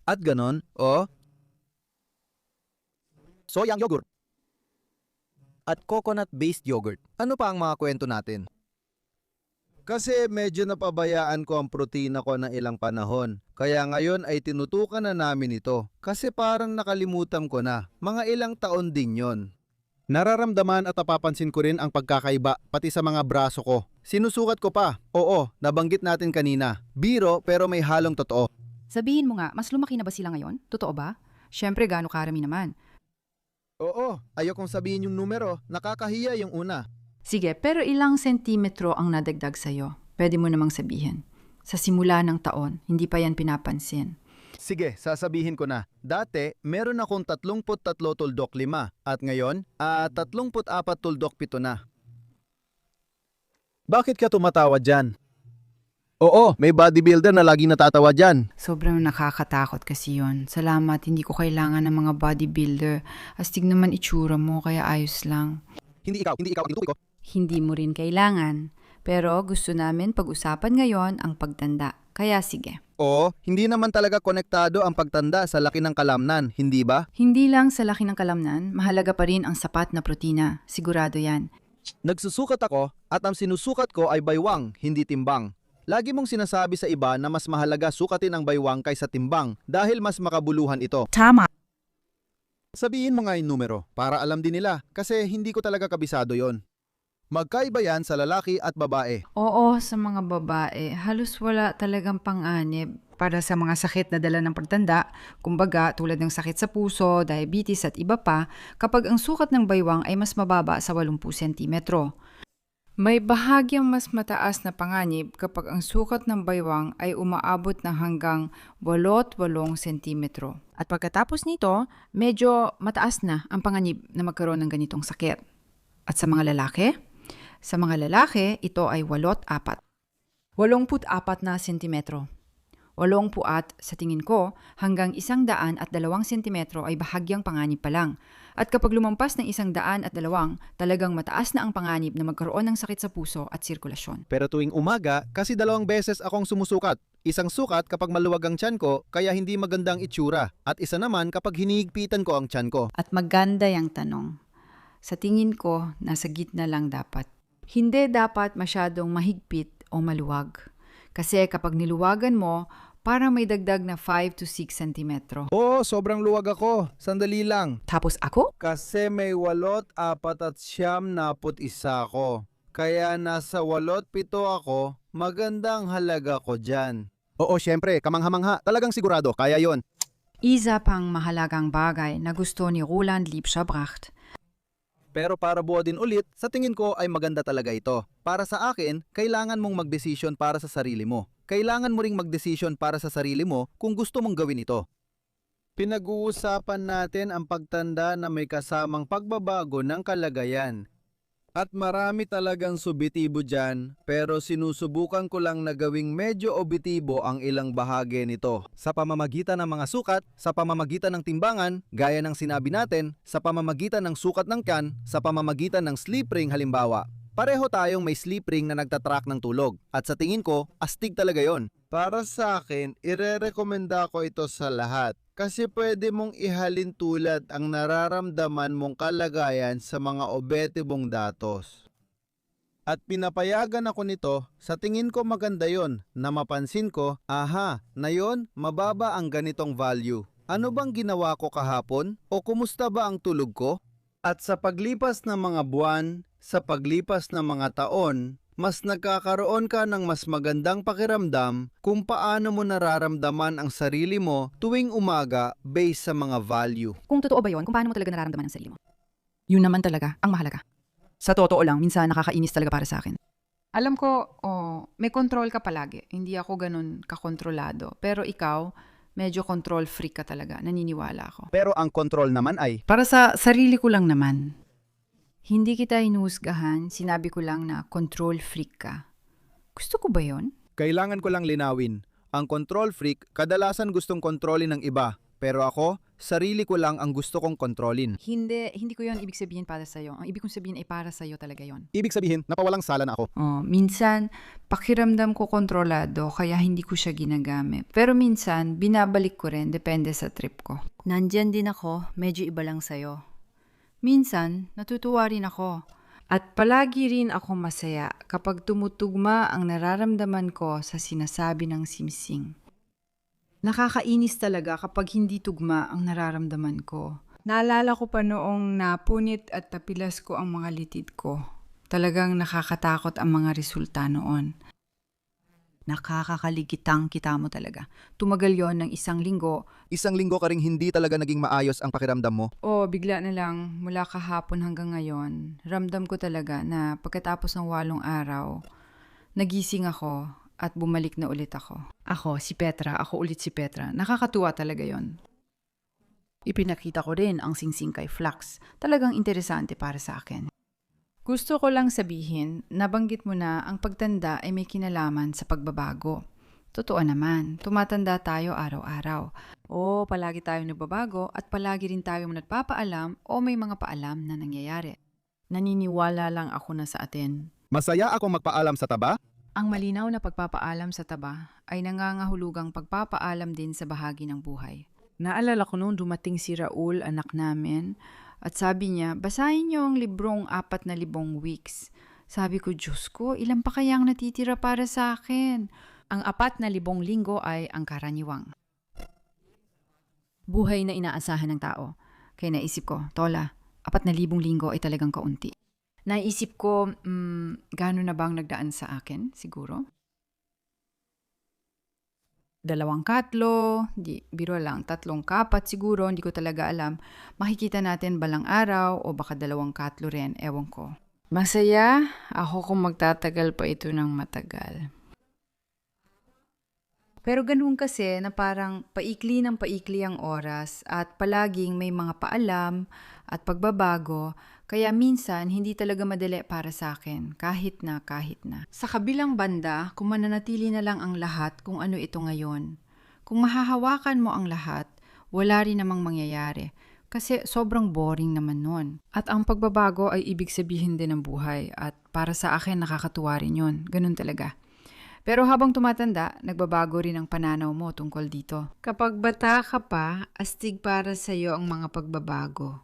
At ganon, soyang yogurt. At coconut-based yogurt. Ano pa ang mga kwento natin? Kasi medyo napabayaan ko ang protina ko ng ilang panahon. Kaya ngayon ay tinutukan na namin ito. Kasi parang nakalimutan ko na. Mga ilang taon din yon. Nararamdaman at napapansin ko rin ang pagkakaiba pati sa mga braso ko. Sinusukat ko pa. Oo, nabanggit natin kanina. Biro pero may halong totoo. Sabihin mo nga, mas lumaki na ba sila ngayon? Totoo ba? Siyempre, gaano karami naman. Oo, ayokong sabihin yung numero. Nakakahiya yung una. Sige, pero ilang sentimetro ang nadagdag sa'yo? Pwede mo namang sabihin. Sa simula ng taon, hindi pa yan pinapansin. Sige, sasabihin ko na. Dati, meron akong 33 tuldok 5 at ngayon, 34 tuldok 7 na. Bakit ka tumatawa dyan? Oo, may bodybuilder na laging natatawa dyan. Sobrang nakakatakot kasi yon. Salamat, hindi ko kailangan ng mga bodybuilder. Astig naman itsura mo, kaya ayos lang. Hindi ikaw ang tinutukoy ko. Hindi mo rin kailangan. Pero gusto namin pag-usapan ngayon ang pagtanda. Kaya sige. Oo, hindi naman talaga konektado ang pagtanda sa laki ng kalamnan, hindi ba? Hindi lang sa laki ng kalamnan, mahalaga pa rin ang sapat na protina. Sigurado yan. Nagsusukat ako at ang sinusukat ko ay baywang, hindi timbang. Lagi mong sinasabi sa iba na mas mahalaga sukatin ang baywang kaysa timbang dahil mas makabuluhan ito. Tama. Sabihin mo nga yung numero para alam din nila kasi hindi ko talaga kabisado yon. Magkaiba yan sa lalaki at babae. Oo, sa mga babae, halos wala talagang panganib. Para sa mga sakit na dala ng pagtanda, kumbaga tulad ng sakit sa puso, diabetes at iba pa, kapag ang sukat ng baywang ay mas mababa sa 80 sentimetro. May bahagyang mas mataas na panganib kapag ang sukat ng baywang ay umaabot ng hanggang 88 sentimetro. At pagkatapos nito, medyo mataas na ang panganib na magkaroon ng ganitong sakit. At sa mga lalaki? Sa mga lalaki, ito ay 84. 84 na sentimetro. 8 puat, sa tingin ko, hanggang 102 sentimetro ay bahagyang panganib pa lang. At kapag lumampas ng 102, talagang mataas na ang panganib na magkaroon ng sakit sa puso at sirkulasyon. Pero tuwing umaga, kasi 2 beses akong sumusukat. Isang sukat kapag maluwag ang tiyan ko, kaya hindi magandang itsura. At isa naman kapag hinihigpitan ko ang tiyan ko. At maganda yung tanong. Sa tingin ko, nasa gitna lang dapat. Hindi dapat masyadong mahigpit o maluwag. Kasi kapag niluwagan mo, para may dagdag na 5 to 6 sentimetro. Oo, sobrang luwag ako. Sandali lang. Tapos ako? Kasi may 84 at 91 ako. Kaya nasa 87 ako, magandang halaga ko dyan. Oo, syempre, kamangha-mangha. Talagang sigurado, kaya yon. Isa pang mahalagang bagay na gusto ni Roland Liebscher-Bracht. Pero para buo din ulit, sa tingin ko ay maganda talaga ito. Para sa akin, kailangan mong magdesisyon para sa sarili mo. Kailangan mo ring magdesisyon para sa sarili mo kung gusto mong gawin ito. Pinag-uusapan natin ang pagtanda na may kasamang pagbabago ng kalagayan. At marami talagang subitibo dyan, pero sinusubukan ko lang na gawing medyo objektibo ang ilang bahagi nito. Sa pamamagitan ng mga sukat, sa pamamagitan ng timbangan, gaya ng sinabi natin, sa pamamagitan ng sukat ng tiyan, sa pamamagitan ng sleep ring halimbawa. Pareho tayong may sleep ring na nagtatrack ng tulog. At sa tingin ko, astig talaga yon. Para sa akin, irerekomenda ko ito sa lahat. Kasi pwede mong ihalin tulad ang nararamdaman mong kalagayan sa mga objektibong datos. At pinapayagan ako nito, sa tingin ko maganda yon, na mapansin ko, na yon, mababa ang ganitong value. Ano bang ginawa ko kahapon? O kumusta ba ang tulog ko? At sa paglipas ng mga buwan, sa paglipas ng mga taon, mas nagkakaroon ka ng mas magandang pakiramdam kung paano mo nararamdaman ang sarili mo tuwing umaga based sa mga value. Kung totoo ba yun, kung paano mo talaga nararamdaman ang sarili mo? Yun naman talaga ang mahalaga. Sa totoo lang, minsan nakakainis talaga para sa akin. Alam ko, may control ka palagi. Hindi ako ganun kakontrolado. Pero ikaw, medyo control freak ka talaga. Naniniwala ako. Pero ang control naman ay, Para sa sarili ko lang naman. Hindi kita inuhusgahan, sinabi ko lang na control freak ka. Gusto ko ba yon? kailangan ko lang linawin. Ang control freak, kadalasan gustong kontrolin ng iba. Pero ako, sarili ko lang ang gusto kong kontrolin. Hindi ko yon ibig sabihin para sa'yo. Ang ibig kong sabihin ay para sa'yo talaga yon. Ibig sabihin, napawalang sala na ako. Minsan, pakiramdam ko kontrolado kaya hindi ko siya ginagamit. Pero minsan, binabalik ko rin, depende sa trip ko. Nandyan din ako, medyo iba lang sa'yo. Minsan, natutuwa rin ako. At palagi rin ako masaya kapag tumutugma ang nararamdaman ko sa sinasabi ng simsing. Nakakainis talaga kapag hindi tugma ang nararamdaman ko. Naalala ko pa noong napunit at tapilas ko ang mga litid ko. Talagang nakakatakot ang mga resulta noon. Nakakakaligitang kita mo talaga. Tumagal yon ng 1 linggo. 1 linggo ka ring hindi talaga naging maayos ang pakiramdam mo. Bigla na lang, mula kahapon hanggang ngayon, ramdam ko talaga na pagkatapos ng 8 araw, nagising ako at bumalik na ulit ako. Ako ulit si Petra. Nakakatuwa talaga yon. Ipinakita ko rin ang singsing kay Flux. Talagang interesante para sa akin. Gusto ko lang sabihin, nabanggit mo na ang pagtanda ay may kinalaman sa pagbabago. Totoo naman, tumatanda tayo araw-araw. O palagi tayong nagbabago at palagi rin tayong nagpapaalam o may mga paalam na nangyayari. Naniniwala lang ako na sa atin. Masaya akong magpaalam sa taba. Ang malinaw na pagpapaalam sa taba ay nangangahulugang pagpapaalam din sa bahagi ng buhay. Naalala ko noong dumating si Raul, anak namin, at sabi niya, basahin niyo ang librong 4,000 weeks. Sabi ko, Diyos ko, ilan pa kayang natitira para sa akin? Ang 4,000 linggo ay ang karaniwang Buhay na inaasahan ng tao. Kaya naisip ko, Tola, 4,000 linggo ay talagang kaunti. Naisip ko, gano'n na bang nagdaan sa akin? Siguro? 2 katlo, biro lang, 3 kapat siguro, hindi ko talaga alam. Makikita natin balang araw o baka 2 katlo rin, ewan ko. Masaya ako kung magtatagal pa ito ng matagal. Pero ganun kasi na parang paikli ng paikli ang oras at palaging may mga paalam at pagbabago, kaya minsan hindi talaga madali para sa akin, kahit na. Sa kabilang banda, kung mananatili na lang ang lahat kung ano ito ngayon. Kung mahahawakan mo ang lahat, wala rin namang mangyayari. Kasi sobrang boring naman nun. At ang pagbabago ay ibig sabihin din ng buhay at para sa akin nakakatuwa rin yun. Ganun talaga. Pero habang tumatanda, nagbabago rin ang pananaw mo tungkol dito. Kapag bata ka pa, astig para sa'yo ang mga pagbabago.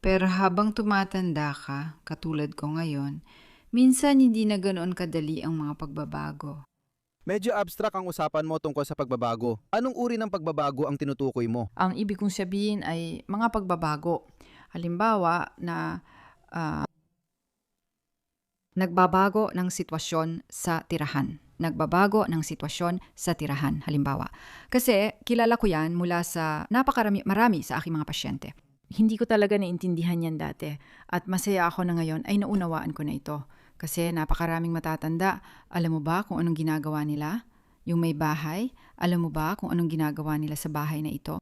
Pero habang tumatanda ka, katulad ko ngayon, minsan hindi na ganoon kadali ang mga pagbabago. Medyo abstract ang usapan mo tungkol sa pagbabago. Anong uri ng pagbabago ang tinutukoy mo? Ang ibig kong sabihin ay mga pagbabago. Halimbawa na Nagbabago ng sitwasyon sa tirahan. Nagbabago ng sitwasyon sa tirahan, halimbawa. Kasi kilala ko yan mula sa marami sa aking mga pasyente. hindi ko talaga naintindihan yan dati. At masaya ako na ngayon ay naunawaan ko na ito. Kasi napakaraming matatanda. Alam mo ba kung anong ginagawa nila? Yung may bahay, alam mo ba kung anong ginagawa nila sa bahay na ito?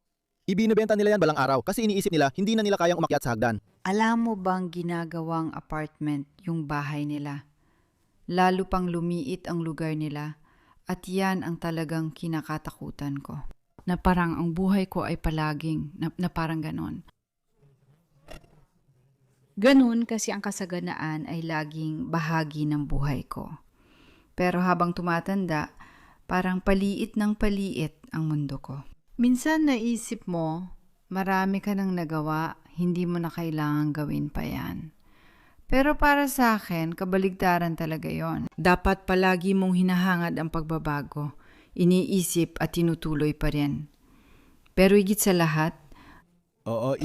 Ibinebenta nila yan balang araw kasi iniisip nila hindi na nila kayang umakyat sa hagdan. Alam mo bang ginagawang apartment yung bahay nila? Lalo pang lumiit ang lugar nila at yan ang talagang kinakatakutan ko. Na parang ang buhay ko ay palaging na parang ganon. Ganon kasi ang kasaganaan ay laging bahagi ng buhay ko. Pero habang tumatanda, parang paliit ng paliit ang mundo ko. Minsan naisip mo, marami ka nang nagawa, hindi mo na kailangan gawin pa yan. Pero para sa akin, kabaligtaran talaga yon. Dapat palagi mong hinahangad ang pagbabago, iniisip at tinutuloy pa rin. Pero higit sa lahat, Oo,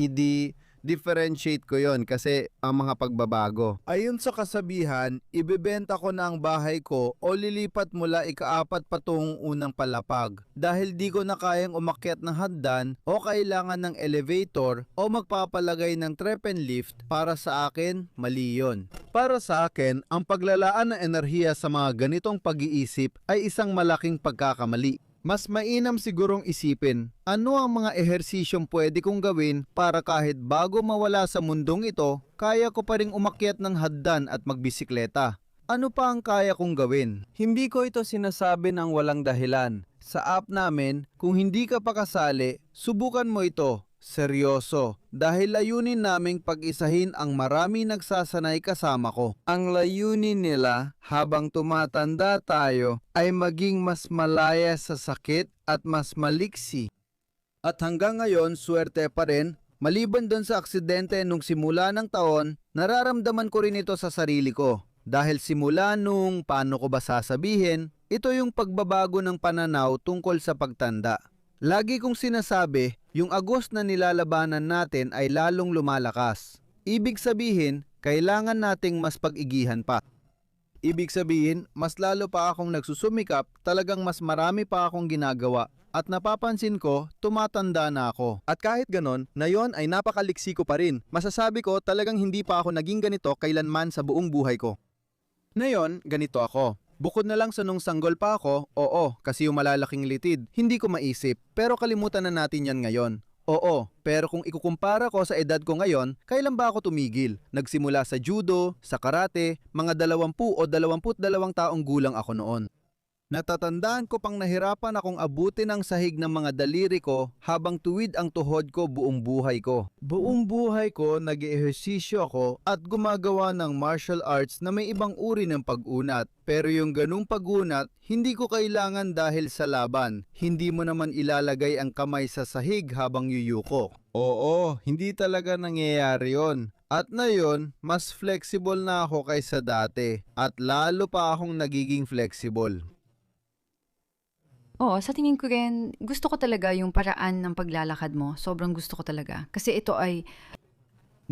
differentiate ko yon kasi ang mga pagbabago. Ayon sa kasabihan, ibebenta ko na ang bahay ko o lilipat mula ika-4 patungong unang palapag. Dahil di ko na kayang umakyat ng hagdan o kailangan ng elevator o magpapalagay ng treppenlift, para sa akin, mali yun. Para sa akin, ang paglalaan ng enerhiya sa mga ganitong pag-iisip ay isang malaking pagkakamali. Mas mainam sigurong isipin, ano ang mga ehersisyong pwede kong gawin para kahit bago mawala sa mundong ito, kaya ko pa ring umakyat ng hagdan at magbisikleta. Ano pa ang kaya kong gawin? Hindi ko ito sinasabi ng walang dahilan. Sa app namin, kung hindi ka pa kasali, subukan mo ito. Seryoso, dahil layunin naming pag-isahin ang marami nagsasanay kasama ko. Ang layunin nila habang tumatanda tayo ay maging mas malaya sa sakit at mas maliksi. At hanggang ngayon, swerte pa rin. Maliban doon sa aksidente nung simula ng taon, nararamdaman ko rin ito sa sarili ko. Dahil simula nung, paano ko ba sasabihin, ito yung pagbabago ng pananaw tungkol sa pagtanda. Lagi kong sinasabi, yung agos na nilalabanan natin ay lalong lumalakas. Ibig sabihin, kailangan nating mas pag-igihan pa. Ibig sabihin, mas lalo pa akong nagsusumikap, talagang mas marami pa akong ginagawa. At napapansin ko, tumatanda na ako. At kahit ganon, na yon ay napakaliksi ko pa rin. Masasabi ko talagang hindi pa ako naging ganito kailanman sa buong buhay ko. Ngayon, ganito ako. Bukod na lang sa nung sanggol pa ako, oo, kasi yung malalaking litid, hindi ko maisip. Pero kalimutan na natin yan ngayon. Oo, pero kung ikukumpara ko sa edad ko ngayon, kailan ba ako tumigil? Nagsimula sa judo, sa karate, mga 20 o 22 taong gulang ako noon. Natatandaan ko pang nahirapan akong abutin ang sahig ng mga daliri ko habang tuwid ang tuhod ko buong buhay ko. Buong buhay ko nag-ehersisyo ako at gumagawa ng martial arts na may ibang uri ng pag-unat. Pero yung ganung pag-unat, hindi ko kailangan dahil sa laban. Hindi mo naman ilalagay ang kamay sa sahig habang yuyuko. Oo, hindi talaga nangyayari yon. At ngayon, mas flexible na ako kaysa dati. At lalo pa akong nagiging flexible. Oo, sa tingin ko rin, gusto ko talaga yung paraan ng paglalakad mo. Sobrang gusto ko talaga. Kasi ito ay,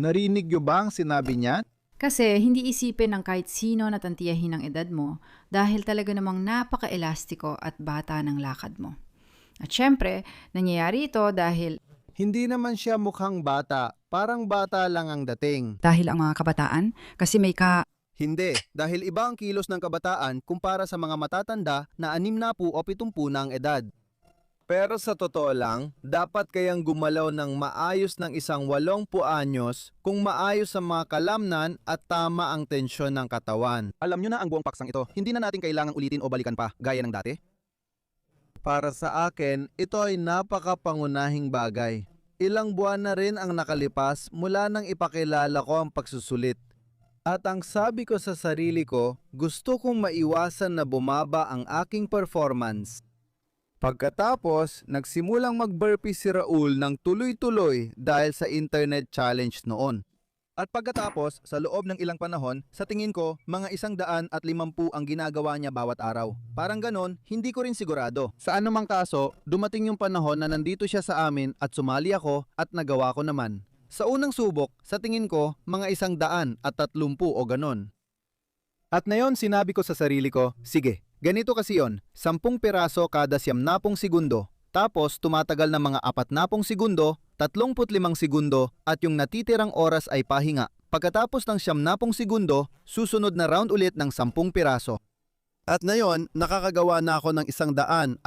Narinig nyo ba ang sinabi niya? kasi hindi isipin ng kahit sino na tantiyahin ang edad mo dahil talaga namang napaka-elastiko at bata ng lakad mo. At syempre, nangyayari ito dahil Hindi naman siya mukhang bata. Parang bata lang ang dating. Dahil ang mga kabataan, kasi may Hindi, dahil iba ang kilos ng kabataan kumpara sa mga matatanda na 60 o 70 na ang edad. Pero sa totoo lang, dapat kayang gumalaw ng maayos ng isang 80 anyos kung maayos ang mga kalamnan at tama ang tensyon ng katawan. Alam nyo na ang buong paksang ito, hindi na natin kailangang ulitin o balikan pa, gaya ng dati. Para sa akin, ito ay napakapangunahing bagay. Ilang buwan na rin ang nakalipas mula nang ipakilala ko ang pagsusulit. At ang sabi ko sa sarili ko, gusto kong maiwasan na bumaba ang aking performance. Pagkatapos, nagsimulang mag-burpee si Raul ng tuloy-tuloy dahil sa internet challenge noon. At pagkatapos, sa loob ng ilang panahon, sa tingin ko, mga 150 ang ginagawa niya bawat araw. Parang ganon, hindi ko rin sigurado. Sa anumang kaso, dumating yung panahon na nandito siya sa amin at sumali ako at nagawa ko naman. Sa unang subok, sa tingin ko, mga 130 o ganon. At ngayon sinabi ko sa sarili ko, sige, ganito kasi yon, 10 piraso kada 90 segundo, tapos tumatagal na mga 40 segundo, 35 segundo, at yung natitirang oras ay pahinga. Pagkatapos ng 90 segundo, susunod na round ulit ng 10 piraso. At ngayon, nakakagawa na ako ng 150.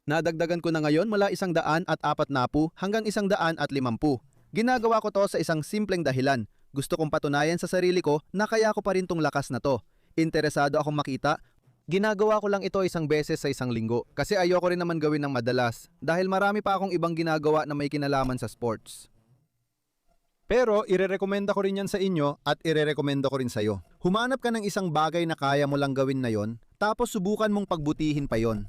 Nadagdagan ko na ngayon mula 140 hanggang 150. Ginagawa ko to sa isang simpleng dahilan. Gusto kong patunayan sa sarili ko na kaya ko pa rin tong lakas na to. Interesado akong makita. Ginagawa ko lang ito isang beses sa isang linggo kasi ayoko rin naman gawin ng madalas dahil marami pa akong ibang ginagawa na may kinalaman sa sports. Pero irerekomenda ko rin yan sa inyo at irerekomenda ko rin sa iyo. Humanap ka ng isang bagay na kaya mo lang gawin na yon, tapos subukan mong pagbutihin pa yon.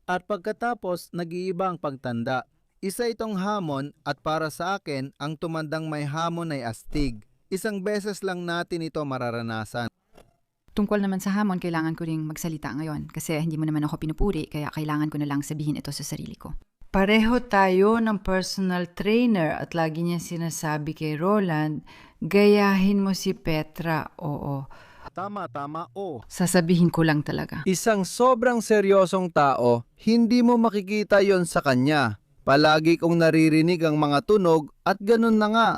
At pagkatapos, nag-iiba ang pagtanda. Isa itong hamon at para sa akin, ang tumandang may hamon ay astig. Isang beses lang natin ito mararanasan. tungkol naman sa hamon, kailangan ko ring magsalita ngayon kasi hindi mo naman ako pinupuri kaya kailangan ko na lang sabihin ito sa sarili ko. Pareho tayo ng personal trainer at lagi niya sinasabi kay Roland, gayahin mo si Petra, oo. Tama, Sasabihin ko lang talaga. Isang sobrang seryosong tao, hindi mo makikita yon sa kanya. Palagi kong naririnig ang mga tunog at ganun na nga.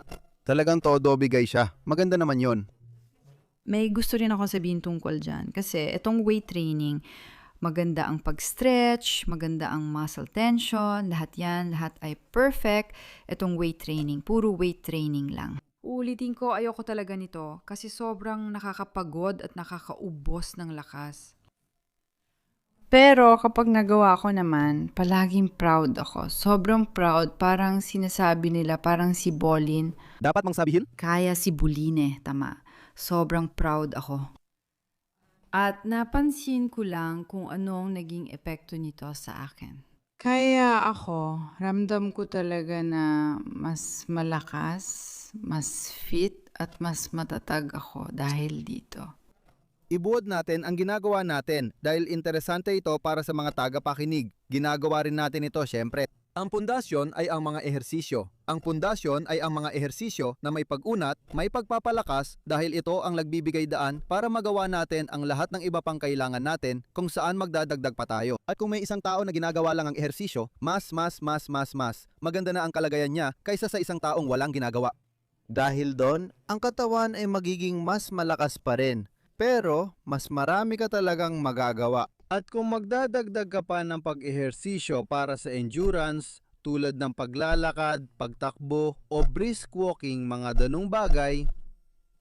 Talagang todo bigay siya. Maganda naman yon. May gusto rin ako sabihin tungkol dyan kasi itong weight training, maganda ang pag-stretch, maganda ang muscle tension, lahat ay perfect. Itong weight training, puro weight training lang. Ulitin ko, ayoko talaga nito kasi sobrang nakakapagod at nakakaubos ng lakas. Pero kapag nagawa ko naman, palaging proud ako. Sobrang proud, parang sinasabi nila, parang si Bolin. Dapat mang sabihin? Kaya si Buline, tama. Sobrang proud ako. At napansin ko lang kung anong naging epekto nito sa akin. Kaya ako, ramdam ko talaga na mas malakas, mas fit at mas matatag ako dahil dito. Ibuod natin ang ginagawa natin dahil interesante ito para sa mga tagapakinig. Ginagawa rin natin ito syempre. Ang pundasyon ay ang mga ehersisyo. Ang pundasyon ay ang mga ehersisyo na may pag-unat, may pagpapalakas dahil ito ang nagbibigay daan para magawa natin ang lahat ng iba pang kailangan natin kung saan magdadagdag pa tayo. At kung may isang tao na ginagawa lang ang ehersisyo, mas maganda na ang kalagayan niya kaysa sa isang taong walang ginagawa. Dahil doon, ang katawan ay magiging mas malakas pa rin. Pero, mas marami ka talagang magagawa. At kung magdadagdag ka pa ng pag-ehersisyo para sa endurance, tulad ng paglalakad, pagtakbo o brisk walking, mga danong bagay.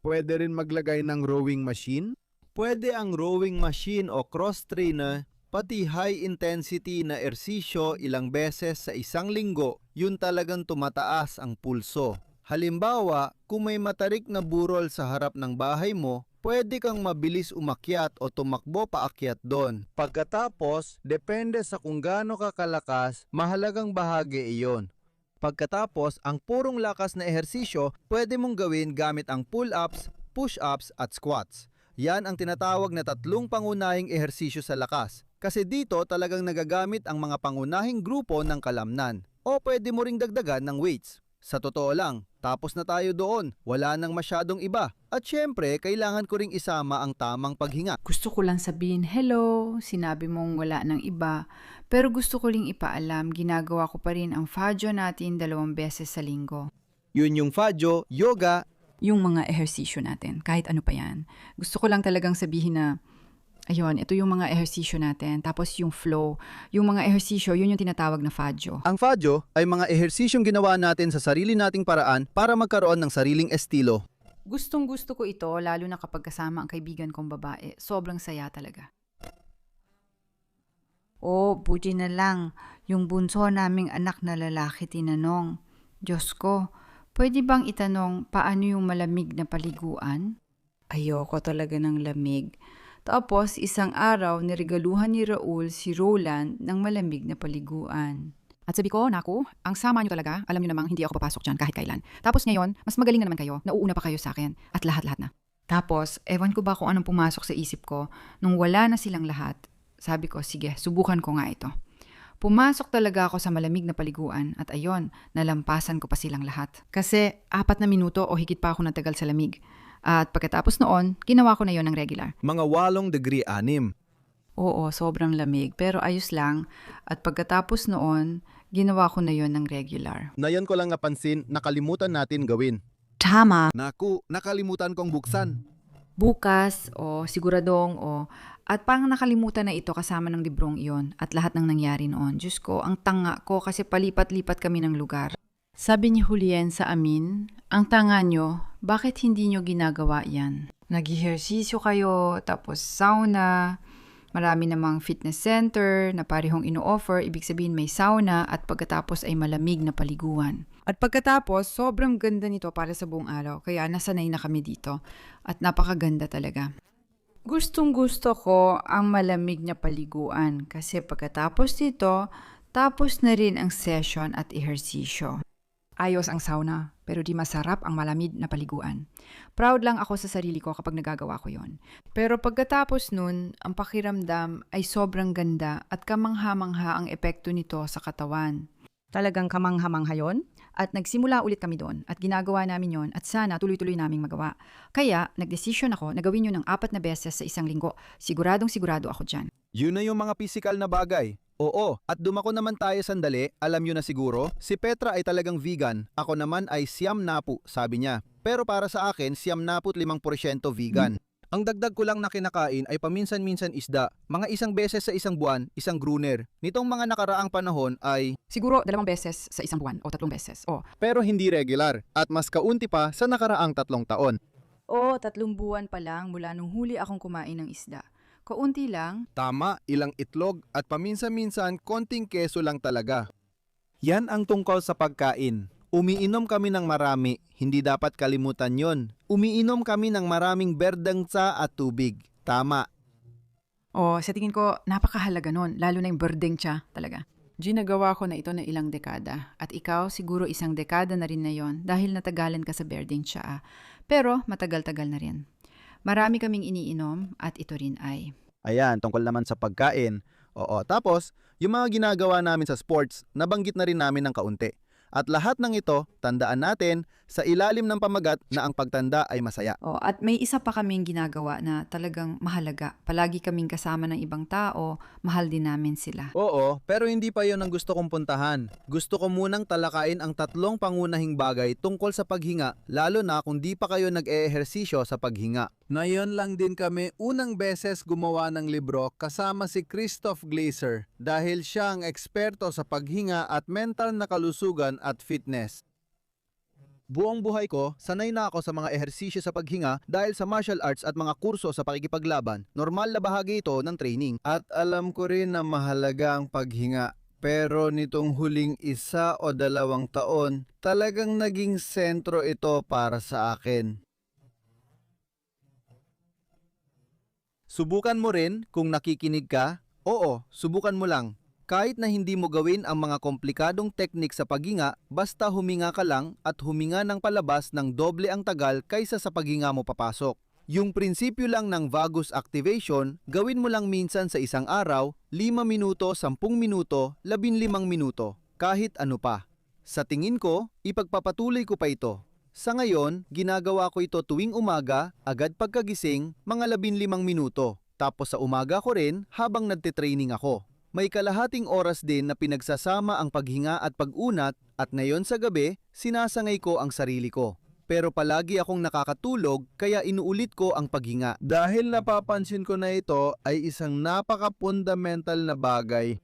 Pwede rin maglagay ng rowing machine. Pwede ang rowing machine o cross trainer, pati high intensity na ersisyo ilang beses sa isang linggo, yun talagang tumataas ang pulso. Halimbawa, kung may matarik na burol sa harap ng bahay mo, pwede kang mabilis umakyat o tumakbo paakyat doon. Pagkatapos, depende sa kung gaano ka kalakas, mahalagang bahagi iyon. Pagkatapos, ang purong lakas na ehersisyo, pwede mong gawin gamit ang pull-ups, push-ups at squats. Yan ang tinatawag na tatlong pangunahing ehersisyo sa lakas. Kasi dito talagang nagagamit ang mga pangunahing grupo ng kalamnan. O pwede mo ring dagdagan ng weights. Sa totoo lang, tapos na tayo doon. Wala nang masyadong iba. At syempre, kailangan ko ring isama ang tamang paghinga. Gusto ko lang sabihin, hello, sinabi mong wala ng iba. Pero gusto ko ring ipaalam, ginagawa ko pa rin ang Fadyo natin 2 beses sa linggo. Yun yung Fadyo, yoga. Yung mga ehersisyo natin, kahit ano pa yan. Gusto ko lang talagang sabihin na, ayun, ito yung mga ehersisyo natin. Tapos yung flow, yung mga ehersisyo, yun yung tinatawag na Fadyo. Ang Fadyo ay mga ehersisyong ginawa natin sa sarili nating paraan para magkaroon ng sariling estilo. Gustong-gusto ko ito, lalo na kapag kasama ang kaibigan kong babae. Sobrang saya talaga. Oh, buti na lang. Yung bunso naming anak na lalaki tinanong. Diyos ko, pwede bang itanong paano yung malamig na paliguan? Ayoko talaga ng lamig. Tapos, isang araw, niregaluhan ni Raul si Roland ng malamig na paliguan. At sabi ko, naku, ang sama nyo talaga. Alam nyo namang hindi ako papasok dyan kahit kailan. Tapos ngayon, mas magaling na naman kayo. Nauuna pa kayo sa akin. At lahat-lahat na. Tapos, ewan ko ba kung anong pumasok sa isip ko. Nung wala na silang lahat, sabi ko, sige, subukan ko nga ito. Pumasok talaga ako sa malamig na paliguan. At ayon, nalampasan ko pa silang lahat. Kasi 4 na minuto o higit pa ako natagal sa lamig. At pagkatapos noon, ginawa ko na yon ng regular. Mga 8 degree 6. Oo, sobrang lamig. Pero ayos lang. At pagkatapos noon, ginawa ko na yon ng regular. Nayon ko lang napansin, nakalimutan natin gawin. Tama. Naku, nakalimutan kong buksan. Bukas o siguradong o at parang nakalimutan na ito kasama ng librong iyon at lahat ng nangyari noon. Diyos ko, ang tanga ko kasi palipat-lipat kami ng lugar. Sabi ni Julien sa amin, ang tanga nyo, bakit hindi nyo ginagawa yan? Nag-ehersisyo kayo, tapos sauna, marami namang fitness center na parehong ino-offer, ibig sabihin may sauna at pagkatapos ay malamig na paliguan. At pagkatapos, sobrang ganda nito para sa buong araw, kaya nasanay na kami dito at napakaganda talaga. Gustong-gusto ko ang malamig na paliguan kasi pagkatapos dito, tapos na rin ang session at ehersisyo. Ayos ang sauna, pero di masarap ang malamig na paliguan. Proud lang ako sa sarili ko kapag nagagawa ko yon. Pero pagkatapos nun, ang pakiramdam ay sobrang ganda at kamangha-mangha ang epekto nito sa katawan. Talagang kamangha-mangha yun? At nagsimula ulit kami doon at ginagawa namin yon at sana tuloy-tuloy naming magawa. Kaya nagdesisyon ako na gawin yun ng 4 na beses sa isang linggo. Siguradong sigurado ako dyan. Yun na yung mga physical na bagay. Oo, at dumako naman tayo sandali, alam nyo na siguro, si Petra ay talagang vegan, ako naman ay siyam napu, sabi niya. Pero para sa akin, siyam naput 5% vegan. Ang dagdag ko lang na kinakain ay paminsan-minsan isda, mga 1 beses sa isang buwan, isang gruner. Nitong mga nakaraang panahon ay... Siguro 2 beses sa isang buwan o 3 beses. Pero hindi regular, at mas kaunti pa sa nakaraang 3 taon. 3 buwan pa lang mula nung huli akong kumain ng isda. Kaunti lang. Tama, ilang itlog at paminsan-minsan konting keso lang talaga. Yan ang tungkol sa pagkain. Umiinom kami ng marami, hindi dapat kalimutan yon. Umiinom kami ng maraming berdengsa at tubig. Tama. Sa tingin ko, napakahalaga nun, lalo na yung berdeng siya talaga. Ginagawa ko na ito na ilang dekada. At ikaw, siguro 1 dekada na rin na yon dahil natagalan ka sa berdeng siya. Pero matagal-tagal na rin. Marami kaming iniinom at ito rin ay. Ayan, tungkol naman sa pagkain. Oo, tapos, yung mga ginagawa namin sa sports, nabanggit na rin namin ng kaunti. At lahat ng ito, tandaan natin, sa ilalim ng pamagat na ang pagtanda ay masaya. At may isa pa kaming ginagawa na talagang mahalaga. Palagi kaming kasama ng ibang tao, mahal din namin sila. Oo, pero hindi pa yon ang gusto kong puntahan. Gusto ko munang talakayin ang 3 pangunahing bagay tungkol sa paghinga, lalo na kung di pa kayo nag-eehersisyo sa paghinga. Ngayon lang din kami unang beses gumawa ng libro kasama si Christoph Glaser dahil siya ang eksperto sa paghinga at mental na kalusugan at fitness. Buong buhay ko, sanay na ako sa mga ehersisyo sa paghinga dahil sa martial arts at mga kurso sa pakikipaglaban. Normal na bahagi ito ng training. At alam ko rin na mahalaga ang paghinga. Pero nitong huling 1 o 2 taon, talagang naging sentro ito para sa akin. Subukan mo rin kung nakikinig ka. Oo, subukan mo lang. Kahit na hindi mo gawin ang mga komplikadong teknik sa paghinga, basta huminga ka lang at huminga ng palabas ng doble ang tagal kaysa sa paghinga mo papasok. Yung prinsipyo lang ng vagus activation, gawin mo lang minsan sa isang araw, 5 minuto, 10 minuto, 15 minuto, kahit ano pa. Sa tingin ko, ipagpapatuloy ko pa ito. Sa ngayon, ginagawa ko ito tuwing umaga, agad pagkagising, mga 15 minuto. Tapos sa umaga ko rin habang nagtitraining ako. May kalahating oras din na pinagsasama ang paghinga at pag-unat at ngayon sa gabi, sinasangay ko ang sarili ko. Pero palagi akong nakakatulog kaya inuulit ko ang paghinga. Dahil napapansin ko na ito ay isang napaka-fundamental na bagay.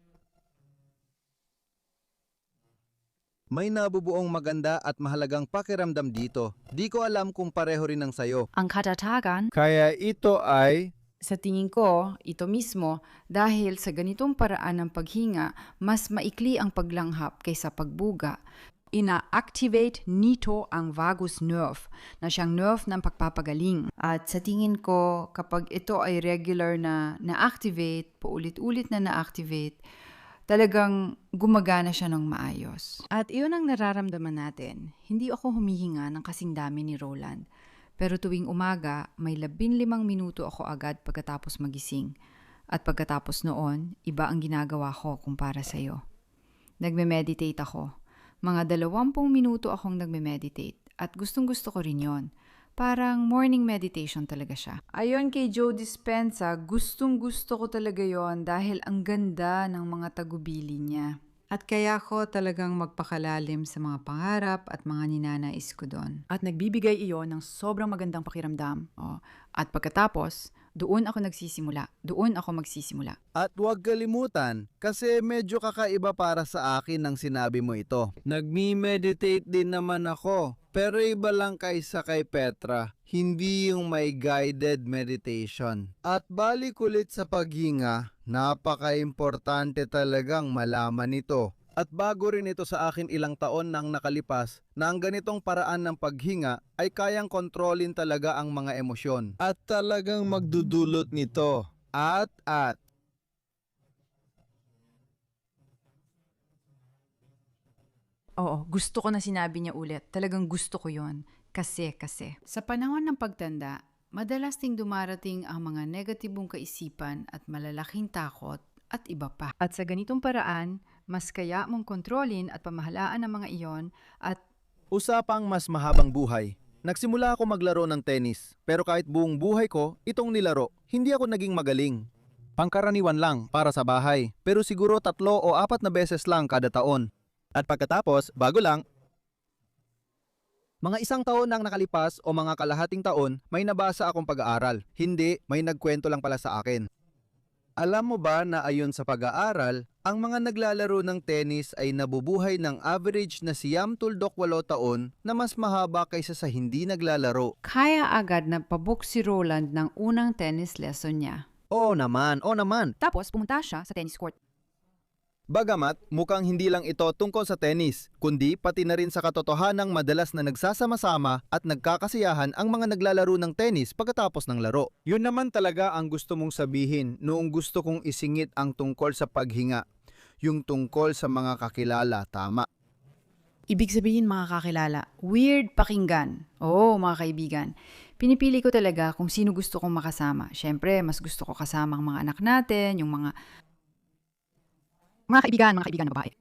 May nabubuong maganda at mahalagang pakiramdam dito. Di ko alam kung pareho rin ang sayo. Ang katatagan, Kaya ito ay Sa tingin ko, ito mismo, dahil sa ganitong paraan ng paghinga, mas maikli ang paglanghap kaysa pagbuga. Ina-activate nito ang vagus nerve, na siyang nerve ng pagpapagaling. At sa tingin ko, kapag ito ay regular na na-activate, paulit-ulit na na-activate, talagang gumagana siya ng maayos. At iyon ang nararamdaman natin. Hindi ako humihinga ng kasing dami ni Roland. Pero tuwing umaga, may 15 minuto ako agad pagkatapos magising. At pagkatapos noon, iba ang ginagawa ko kumpara sa'yo. Nagme-meditate ako. Mga 20 minuto akong nagme-meditate. At gustong-gusto ko rin yon. Parang morning meditation talaga siya. Ayon kay Joe Dispenza, gustong-gusto ko talaga yon dahil ang ganda ng mga tagubili niya. At kaya ko talagang magpakalalim sa mga pangarap at mga ninanais ko doon. At nagbibigay iyon ng sobrang magandang pakiramdam. At pagkatapos, doon ako nagsisimula. Doon ako magsisimula. At huwag kalimutan, kasi medyo kakaiba para sa akin ang sinabi mo ito. Nagmi-meditate din naman ako, pero iba lang kaysa kay Petra. Hindi yung may guided meditation. At balik ulit sa paghinga, napaka-importante talagang malaman ito. At bago rin ito sa akin ilang taon nang nakalipas na ang ganitong paraan ng paghinga ay kayang kontrolin talaga ang mga emosyon. At talagang magdudulot nito. At Oo, gusto ko na sinabi niya ulit. Talagang gusto ko yon. Kasi. Sa panahon ng pagtanda, madalas ding dumarating ang mga negatibong kaisipan at malalaking takot at iba pa. At sa ganitong paraan, mas kaya mong kontrolin at pamahalaan ang mga iyon at Usapang mas mahabang buhay. Nagsimula ako maglaro ng tennis, pero kahit buong buhay ko, itong nilaro, hindi ako naging magaling. Pangkaraniwan lang para sa bahay, pero siguro 3 o 4 na beses lang kada taon. At pagkatapos, bago lang, mga 1 taon nang nakalipas o mga kalahating taon, may nabasa akong pag-aaral. Hindi, may nagkwento lang pala sa akin. alam mo ba na ayon sa pag-aaral, ang mga naglalaro ng tennis ay nabubuhay ng average na 8 taon na mas mahaba kaysa sa hindi naglalaro. Kaya agad na pabook si Roland ng unang tennis lesson niya. Oo naman. tapos pumunta siya sa tennis court. Bagamat mukhang hindi lang ito tungkol sa tennis, kundi pati na rin sa katotohanang madalas na nagsasama-sama at nagkakasiyahan ang mga naglalaro ng tennis pagkatapos ng laro. Yun naman talaga ang gusto mong sabihin noong gusto kong isingit ang tungkol sa paghinga. Yung tungkol sa mga kakilala, tama. Ibig sabihin mga kakilala, weird pakinggan. Oo mga kaibigan, pinipili ko talaga kung sino gusto kong makasama. Siyempre, mas gusto ko kasama ang mga anak natin, yung mga Mga kaibigan na babae.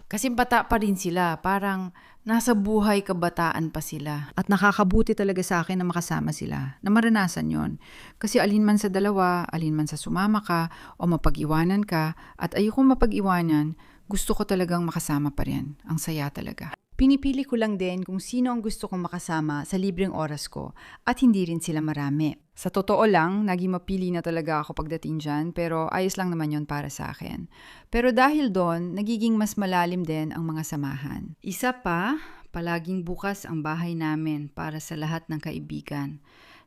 Kasi bata pa rin sila, parang nasa buhay kabataan pa sila. At nakakabuti talaga sa akin na makasama sila, na maranasan yon. Kasi alin man sa dalawa, alin man sa sumama ka o mapag-iwanan ka, at ayokong mapag-iwanan, gusto ko talagang makasama pa rin. Ang saya talaga. Pinipili ko lang din kung sino ang gusto kong makasama sa libreng oras ko at hindi rin sila marami. Sa totoo lang, naging mapili na talaga ako pagdating dyan pero ayos lang naman yon para sa akin. Pero dahil doon, nagiging mas malalim din ang mga samahan. Isa pa, palaging bukas ang bahay namin para sa lahat ng kaibigan.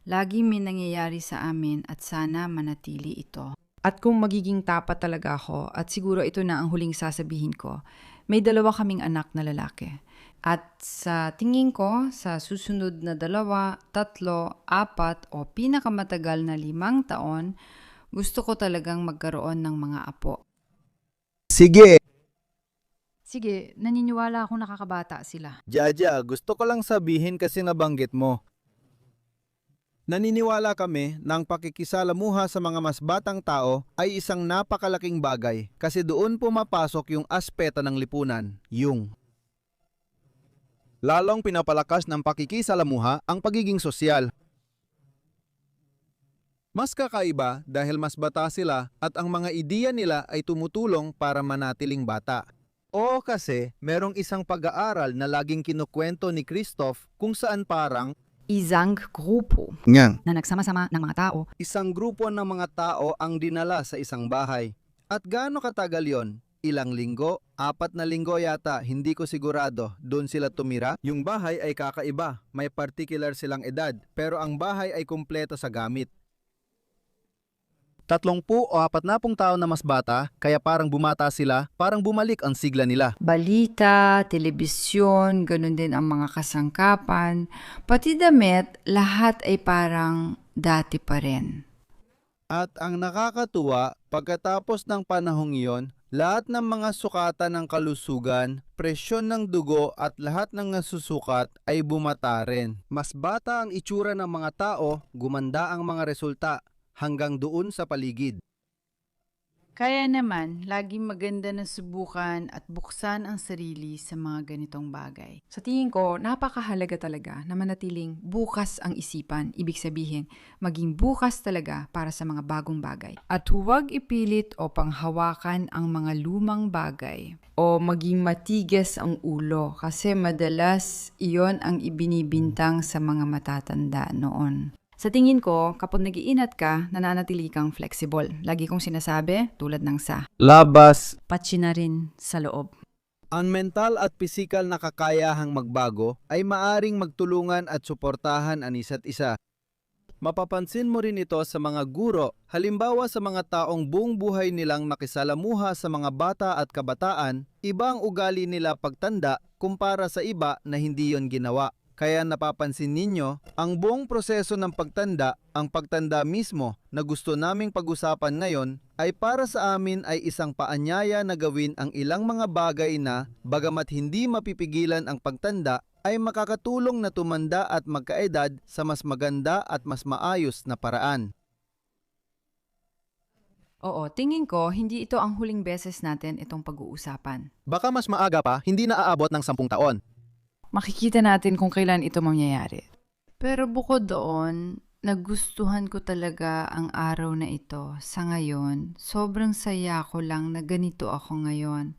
Laging may nangyayari sa amin at sana manatili ito. At kung magiging tapat talaga ako, at siguro ito na ang huling sasabihin ko, may 2 kaming anak na lalaki. At sa tingin ko, sa susunod na 2, 3, 4 o pinakamatagal na 5 taon, gusto ko talagang magkaroon ng mga apo. Sige! Sige, naniniwala akong nakakabata sila. Jaja, gusto ko lang sabihin kasi nabanggit mo. Naniniwala kami na ang pakikisalamuha sa mga mas batang tao ay isang napakalaking bagay kasi doon pumapasok yung aspeto ng lipunan, yung lalong pinapalakas ng pakikisalamuha ang pagiging sosyal. Mas kakaiba dahil mas bata sila at ang mga ideya nila ay tumutulong para manatiling bata. O kasi merong isang pag-aaral na laging kinukwento ni Christoph kung saan parang Isang grupo Ngang. na nagsama-sama ng mga tao. Isang grupo ng mga tao ang dinala sa isang bahay. At gaano katagal yon? Ilang linggo? 4 na linggo yata, hindi ko sigurado. Doon sila tumira. Yung bahay ay kakaiba. May particular silang edad. Pero ang bahay ay kumpleto sa gamit. 30 o 40 taon na mas bata, kaya parang bumata sila, parang bumalik ang sigla nila. Balita, telebisyon, ganun din ang mga kasangkapan. Pati damit, lahat ay parang dati pa rin. At ang nakakatuwa, pagkatapos ng panahong iyon, lahat ng mga sukatan ng kalusugan, presyon ng dugo at lahat ng nasusukat ay bumata rin. Mas bata ang itsura ng mga tao, gumanda ang mga resulta hanggang doon sa paligid. Kaya naman, laging maganda na subukan at buksan ang sarili sa mga ganitong bagay. Sa tingin ko, napakahalaga talaga na manatiling bukas ang isipan. Ibig sabihin, maging bukas talaga para sa mga bagong bagay. At huwag ipilit o panghawakan ang mga lumang bagay. O maging matigas ang ulo kasi madalas iyon ang ibinibintang sa mga matatanda noon. Sa tingin ko, kapag nag-iinat ka, nananatili kang flexible. Lagi kong sinasabi, tulad ng Labas, patsi na rin sa loob. ang mental at pisikal na kakayahang magbago ay maaring magtulungan at suportahan ang isa't isa. Mapapansin mo rin ito sa mga guro, halimbawa sa mga taong buong buhay nilang nakisalamuha sa mga bata at kabataan, iba ang ugali nila pagtanda kumpara sa iba na hindi yon ginawa. Kaya napapansin ninyo, ang buong proseso ng pagtanda, ang pagtanda mismo na gusto naming pag-usapan ngayon, ay para sa amin ay isang paanyaya na gawin ang ilang mga bagay na, bagamat hindi mapipigilan ang pagtanda, ay makakatulong na tumanda at magkaedad sa mas maganda at mas maayos na paraan. Oo, tingin ko, hindi ito ang huling beses natin itong pag-uusapan. Baka mas maaga pa, hindi na aabot ng 10 taon. Makikita natin kung kailan ito mangyayari. Pero bukod doon, nagustuhan ko talaga ang araw na ito. Sa ngayon, sobrang saya ko lang na ganito ako ngayon.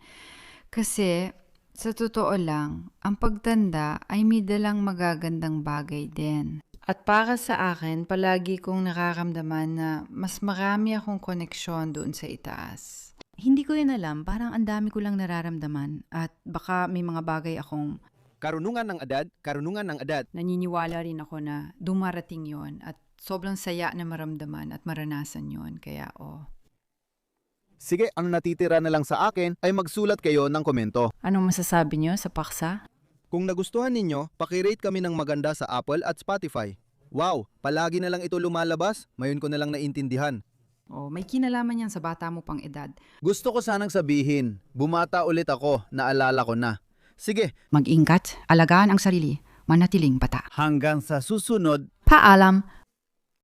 Kasi, sa totoo lang, ang pagtanda ay may dalang magagandang bagay din. At para sa akin, palagi kong nakaramdaman na mas marami akong koneksyon doon sa itaas. Hindi ko yun alam, parang ang dami ko lang nararamdaman at baka may mga bagay akong Karunungan ng edad. naniniwala rin ako na dumarating yon at sobrang saya na maramdaman at maranasan yon. Kaya Sige, ang natitira na lang sa akin ay magsulat kayo ng komento. Anong masasabi niyo sa paksa? Kung nagustuhan ninyo, pakirate kami ng maganda sa Apple at Spotify. Wow, palagi na lang ito lumalabas, mayon ko na lang naintindihan. may kinalaman yan sa bata mo pang edad. Gusto ko sanang sabihin, bumata ulit ako, naalala ko na. Sige, Mag-ingat, alagaan ang sarili, manatiling bata. hanggang sa susunod. Paalam!